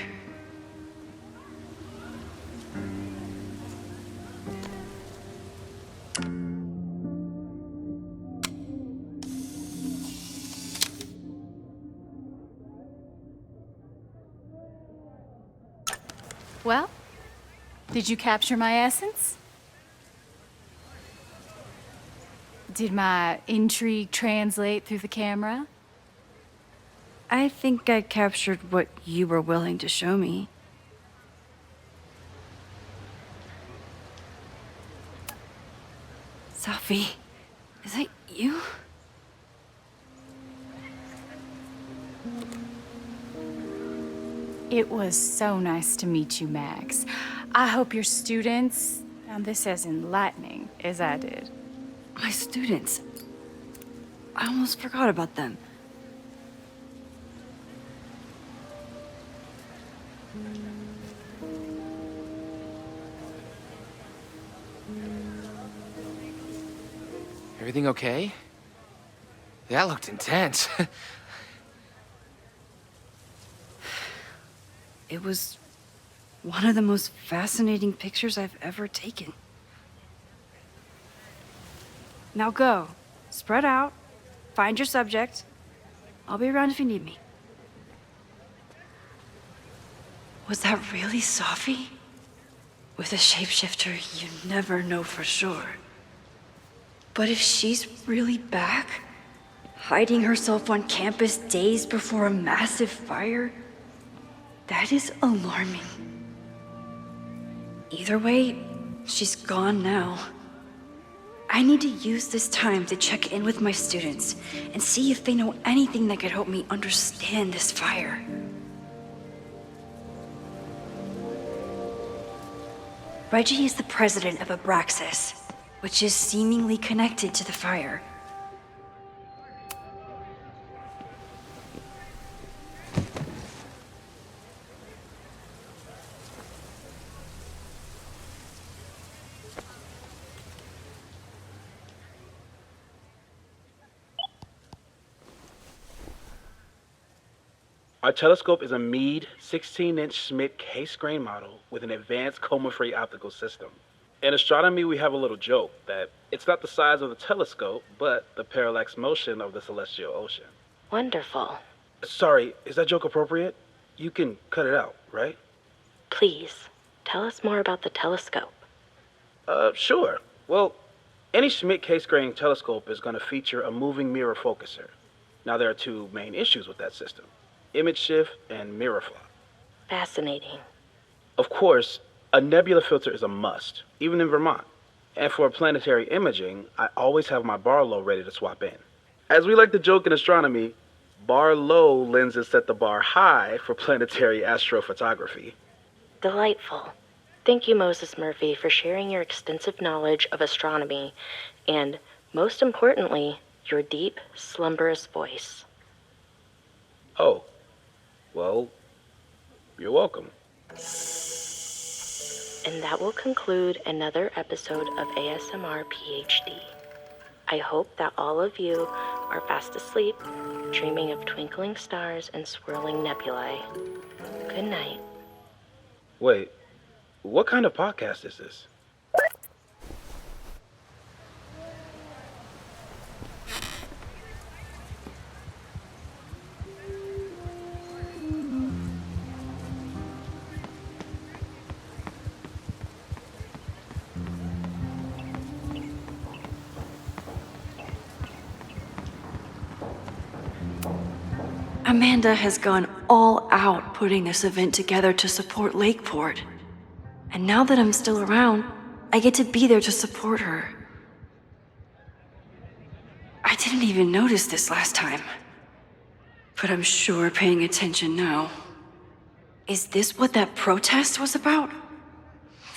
Well, did you capture my essence? Did my intrigue translate through the camera? I think I captured what you were willing to show me. Sophie, is that you? It was so nice to meet you, Max. I hope your students found this as enlightening as I did. My students. I almost forgot about them. Everything okay? That looked intense. It was one of the most fascinating pictures I've ever taken. Now go. Spread out. Find your subject. I'll be around if you need me. Was that really Sophie? With a shapeshifter, you never know for sure. But if she's really back, hiding herself on campus days before a massive fire, that is alarming. Either way, she's gone now. I need to use this time to check in with my students and see if they know anything that could help me understand this fire. Reggie is the president of Abraxas, which is seemingly connected to the fire. Our telescope is a Meade 16-inch Schmidt case-grain model with an advanced coma-free optical system. In astronomy, we have a little joke that it's not the size of the telescope, but the parallax motion of the celestial ocean. Wonderful. Sorry, is that joke appropriate? You can cut it out, right? Please, tell us more about the telescope. Sure. Well, any Schmidt case-grain telescope is going to feature a moving mirror focuser. Now, there are two main issues with that system: image shift and mirror flaw. Fascinating. Of course, a nebula filter is a must, even in Vermont. And for planetary imaging, I always have my bar low ready to swap in. As we like to joke in astronomy, bar low lenses set the bar high for planetary astrophotography. Delightful. Thank you, Moses Murphy, for sharing your extensive knowledge of astronomy and, most importantly, your deep, slumberous voice. Oh, well, you're welcome. And that will conclude another episode of ASMR PhD. I hope that all of you are fast asleep, dreaming of twinkling stars and swirling nebulae. Good night. Wait, what kind of podcast is this? Amanda has gone all out putting this event together to support Lakeport. And now that I'm still around, I get to be there to support her. I didn't even notice this last time. but I'm sure paying attention now. Is this what that protest was about?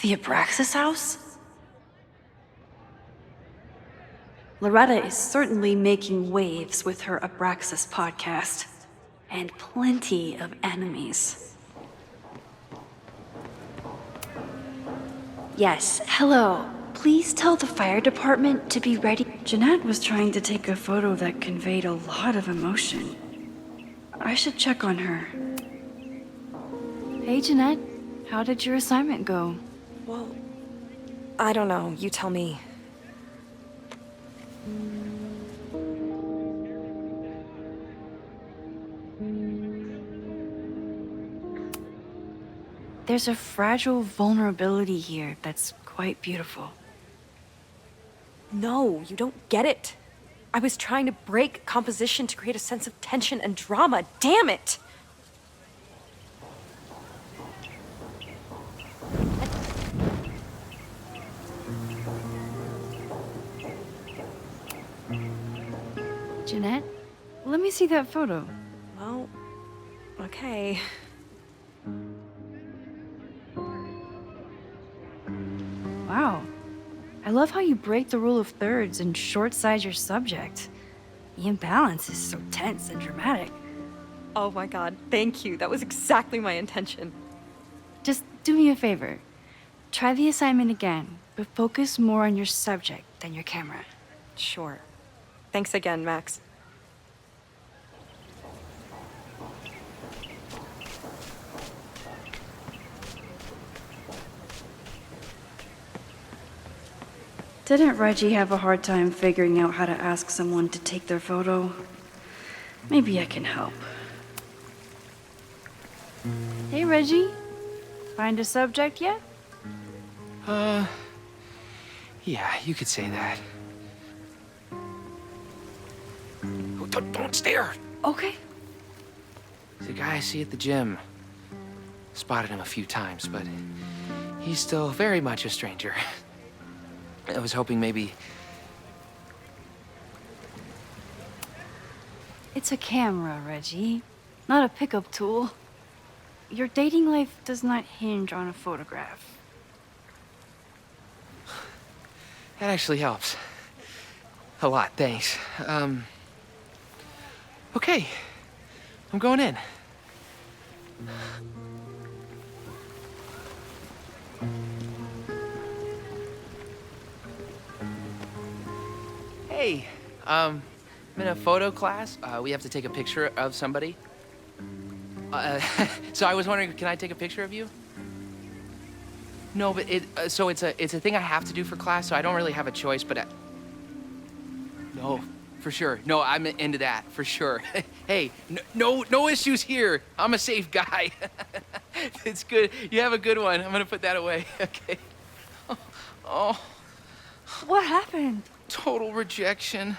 The Abraxas house? Loretta is certainly making waves with her Abraxas podcast, and plenty of enemies. Yes, hello. Please tell the fire department to be ready. Jeanette was trying to take a photo that conveyed a lot of emotion. I should check on her. Hey, Jeanette. How did your assignment go? Well, I don't know. You tell me. There's a fragile vulnerability here that's quite beautiful. No, you don't get it. I was trying to break composition to create a sense of tension and drama. Damn it! Jeanette, let me see that photo. Well, okay. Wow. I love how you break the rule of thirds and short-size your subject. The imbalance is so tense and dramatic. Oh my god, thank you. That was exactly my intention. Just do me a favor. Try the assignment again, but focus more on your subject than your camera. Sure. Thanks again, Max. Didn't Reggie have a hard time figuring out how to ask someone to take their photo? Maybe I can help. Hey, Reggie. Find a subject yet? Yeah, you could say that. Oh, don't stare! Okay. He's a guy I see at the gym. Spotted him a few times, but he's still very much a stranger. I was hoping maybe... It's a camera, Reggie, not a pickup tool. Your dating life does not hinge on a photograph. That actually helps. A lot, thanks. Okay. I'm going in. Hey, I'm in a photo class. We have to take a picture of somebody. So I was wondering, can I take a picture of you? No, but it's a thing I have to do for class, so I don't really have a choice, but no, for sure. No, I'm into that, for sure. Hey, no issues here. I'm a safe guy. It's good. You have a good one. I'm gonna put that away. Okay. Oh. What happened? Total rejection.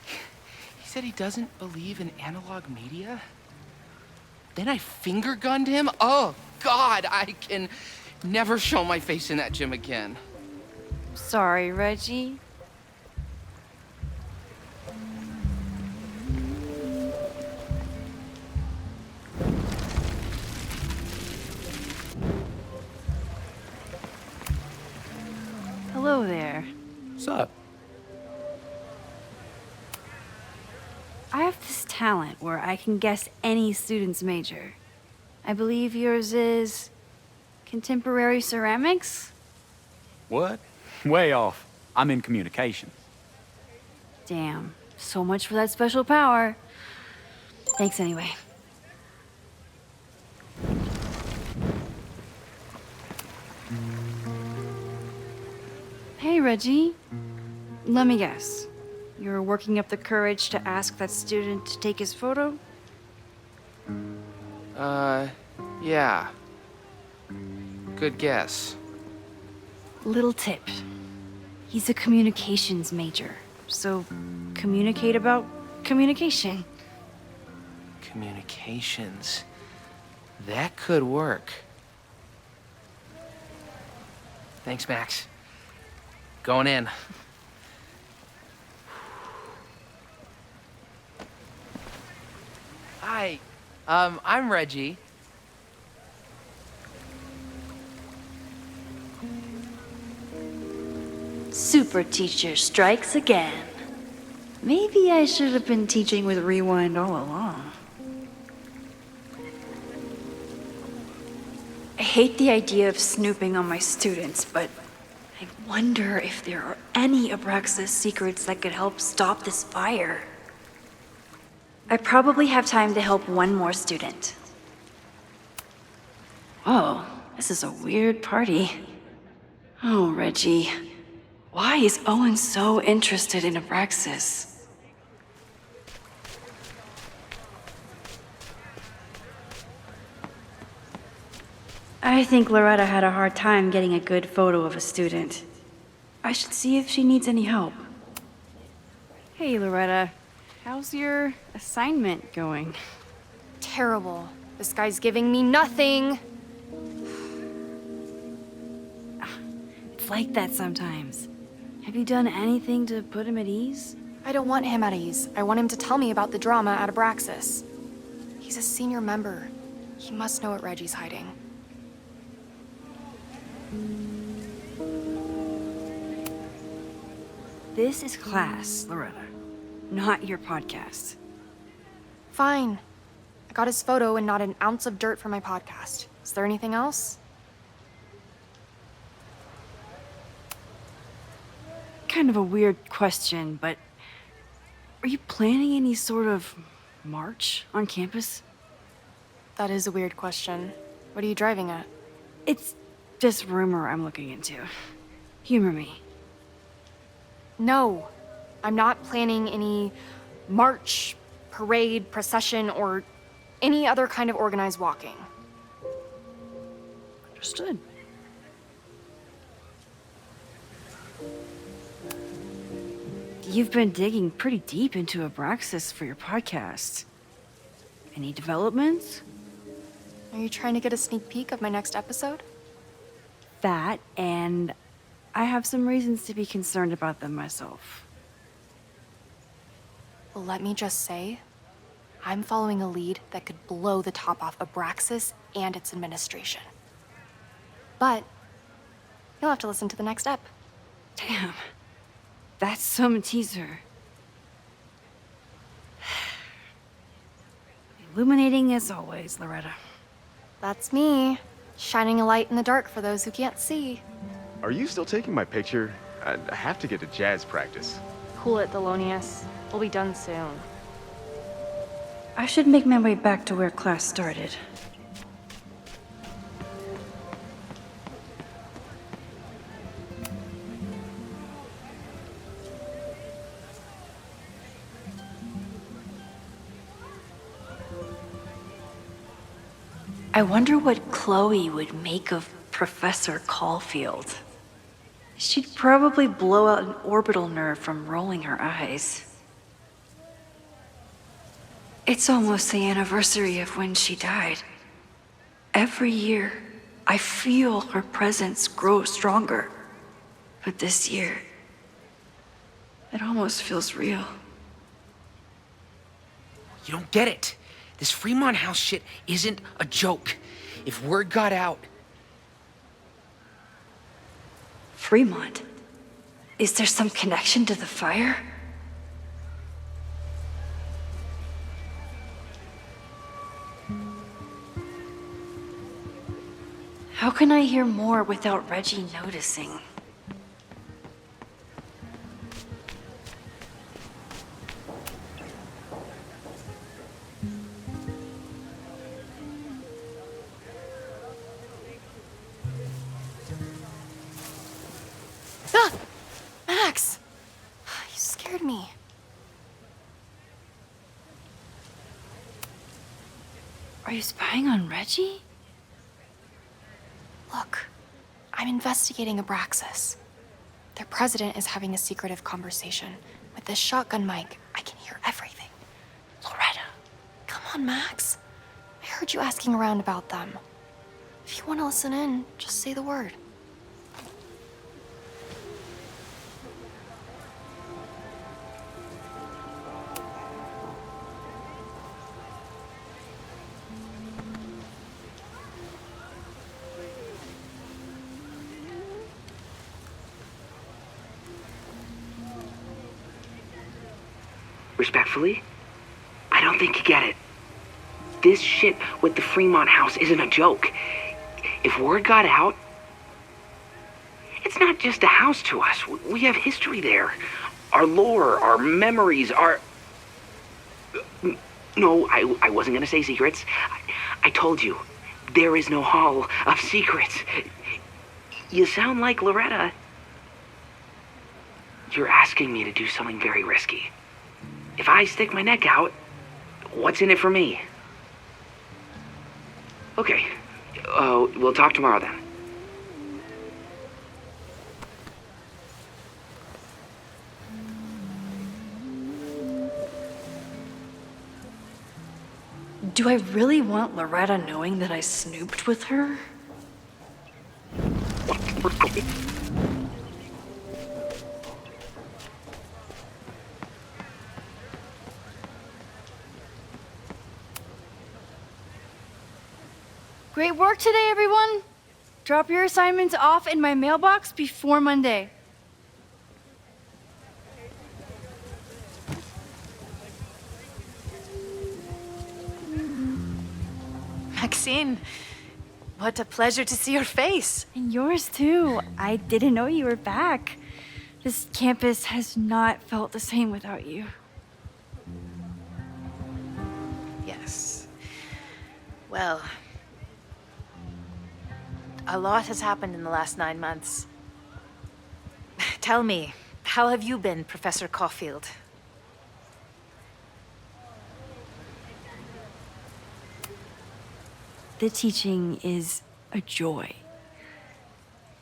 He said he doesn't believe in analog media. Then I finger gunned him. Oh, God, I can never show my face in that gym again. Sorry, Reggie. Hello there. What's up? I have this talent where I can guess any student's major. I believe yours is contemporary ceramics? What? Way off. I'm in communications. Damn, so much for that special power. Thanks anyway. Hey, Reggie. Let me guess. You're working up the courage to ask that student to take his photo? Yeah. Good guess. Little tip. He's a communications major, so communicate about communication. Communications. That could work. Thanks, Max. Going in. Hi. I'm Reggie. Super teacher strikes again. Maybe I should have been teaching with Rewind all along. I hate the idea of snooping on my students, but I wonder if there are any Abraxas secrets that could help stop this fire. I probably have time to help one more student. Whoa, this is a weird party. Oh, Reggie. Why is Owen so interested in Abraxas? I think Loretta had a hard time getting a good photo of a student. I should see if she needs any help. Hey, Loretta. How's your assignment going? Terrible. This guy's giving me nothing. It's like that sometimes. Have you done anything to put him at ease? I don't want him at ease. I want him to tell me about the drama at Abraxas. He's a senior member. He must know what Reggie's hiding. This is class, Loretta, not your podcast. Fine. I got his photo and not an ounce of dirt for my podcast. Is there anything else? Kind of a weird question, but are you planning any sort of march on campus? That is a weird question. What are you driving at? It's just rumor I'm looking into. Humor me. No, I'm not planning any march, parade, procession, or any other kind of organized walking. Understood. You've been digging pretty deep into Abraxas for your podcast. Any developments? Are you trying to get a sneak peek of my next episode? That, and I have some reasons to be concerned about them myself. Well, let me just say, I'm following a lead that could blow the top off Abraxas and its administration. But you'll have to listen to the next ep. Damn. That's some teaser. Illuminating as always, Loretta. That's me, shining a light in the dark for those who can't see. Are you still taking my picture? I have to get to jazz practice. Cool it, Thelonious. We'll be done soon. I should make my way back to where class started. I wonder what Chloe would make of Professor Caulfield. She'd probably blow out an orbital nerve from rolling her eyes. It's almost the anniversary of when she died. Every year, I feel her presence grow stronger. But this year, it almost feels real. You don't get it. This Fremont House shit isn't a joke. If word got out... Fremont? Is there some connection to the fire? How can I hear more without Reggie noticing? Ah! Max! You scared me. Are you spying on Reggie? Look, I'm investigating Abraxas. Their president is having a secretive conversation. With this shotgun mic, I can hear everything. Loretta, come on, Max. I heard you asking around about them. If you want to listen in, just say the word. Respectfully, I don't think you get it. This shit with the Fremont house isn't a joke. If word got out, it's not just a house to us. We have history there. Our lore, our memories, our... No, I wasn't gonna say secrets. I told you, there is no Hall of Secrets. You sound like Loretta. You're asking me to do something very risky. If I stick my neck out, what's in it for me? Okay, we'll talk tomorrow then. Do I really want Loretta knowing that I snooped with her? Great work today, everyone. Drop your assignments off in my mailbox before Monday. Maxine, what a pleasure to see your face. And yours too. I didn't know you were back. This campus has not felt the same without you. Yes. Well, a lot has happened in the last 9 months. Tell me, how have you been, Professor Caulfield? The teaching is a joy.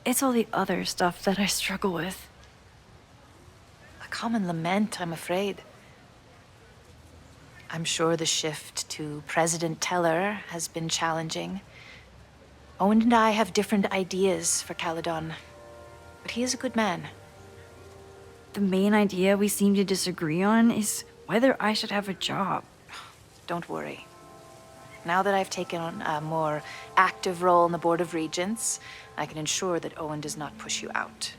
It's all the other stuff that I struggle with. A common lament, I'm afraid. I'm sure the shift to President Teller has been challenging. Owen and I have different ideas for Caledon, but he is a good man. The main idea we seem to disagree on is whether I should have a job. Don't worry. Now that I've taken on a more active role in the Board of Regents, I can ensure that Owen does not push you out.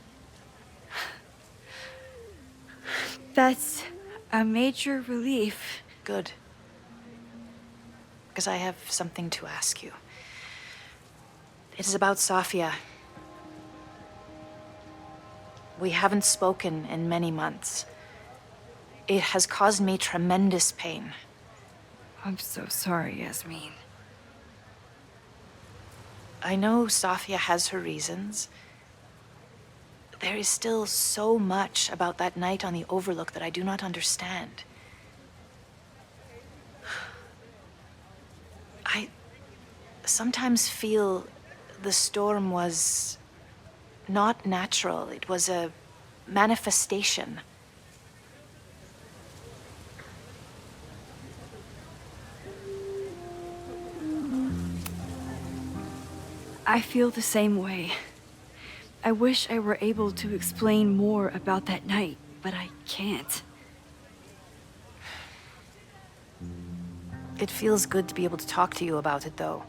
That's a major relief. Good. Because I have something to ask you. It is about Safia. We haven't spoken in many months. It has caused me tremendous pain. I'm so sorry, Yasmin. I know Safia has her reasons. There is still so much about that night on the Overlook that I do not understand. I sometimes feel the storm was not natural. It was a manifestation. I feel the same way. I wish I were able to explain more about that night, but I can't. It feels good to be able to talk to you about it, though.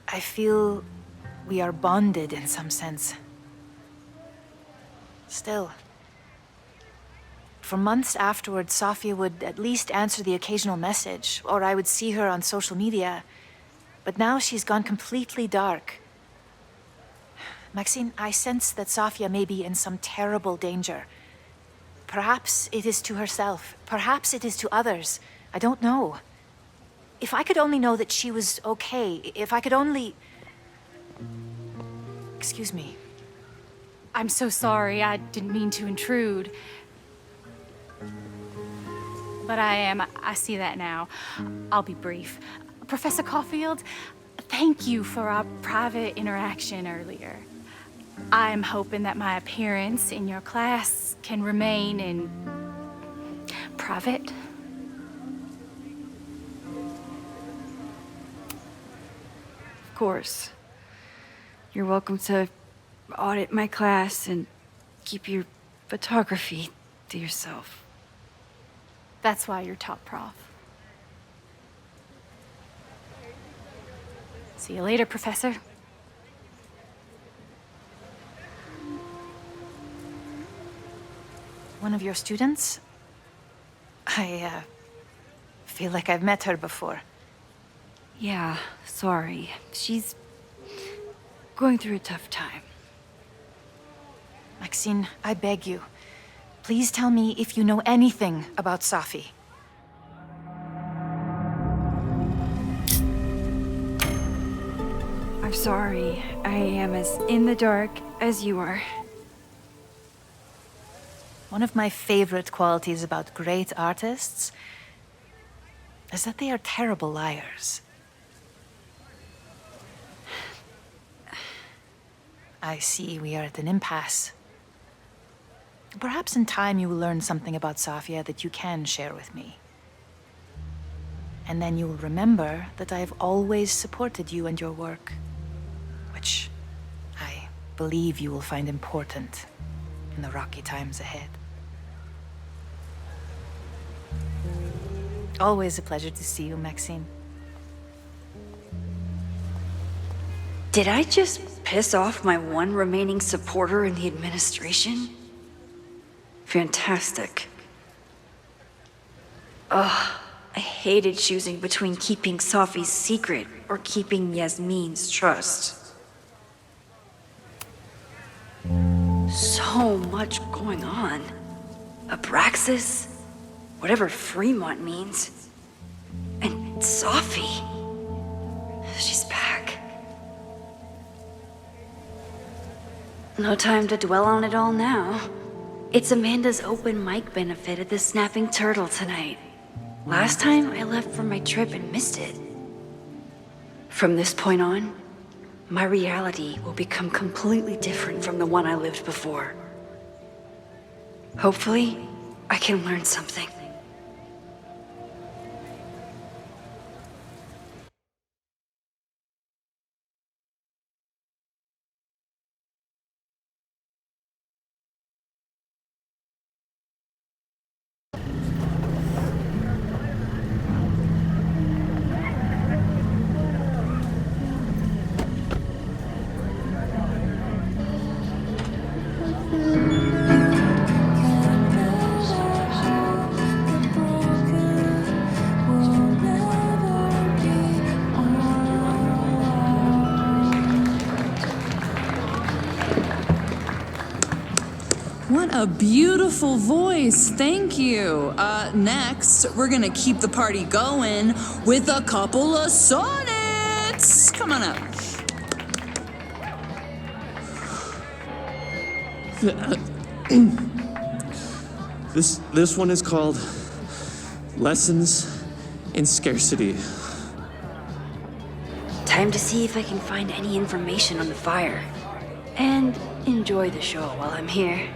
I feel we are bonded in some sense. Still, for months afterwards, Safia would at least answer the occasional message, or I would see her on social media. But now she's gone completely dark. Maxine, I sense that Safia may be in some terrible danger. Perhaps it is to herself. Perhaps it is to others. I don't know. If I could only know that she was okay, if I could only... Excuse me. I'm so sorry. I didn't mean to intrude. But I see that now. I'll be brief. Professor Caulfield, thank you for our private interaction earlier. I'm hoping that my appearance in your class can remain in private. Of course. You're welcome to audit my class and keep your photography to yourself. That's why you're top prof. See you later, Professor. One of your students? I feel like I've met her before. Yeah, sorry. She's going through a tough time. Maxine, I beg you. Please tell me if you know anything about Safi. I'm sorry. I am as in the dark as you are. One of my favorite qualities about great artists is that they are terrible liars. I see we are at an impasse. Perhaps in time you will learn something about Safia that you can share with me. And then you will remember that I have always supported you and your work, which I believe you will find important in the rocky times ahead. Always a pleasure to see you, Maxine. Did I just piss off my one remaining supporter in the administration? Fantastic. Ugh, I hated choosing between keeping Safi's secret or keeping Yasmin's trust. So much going on. Abraxas, whatever Fremont means, and Safi. She's back. No time to dwell on it all now. It's Amanda's open mic benefit at the Snapping Turtle tonight. Last time I left for my trip and missed it. From this point on, my reality will become completely different from the one I lived before. Hopefully, I can learn something. What a beautiful voice, thank you. Next, we're gonna keep the party going with a couple of sonnets. Come on up. This one is called Lessons in Scarcity. Time to see if I can find any information on the fire. And enjoy the show while I'm here.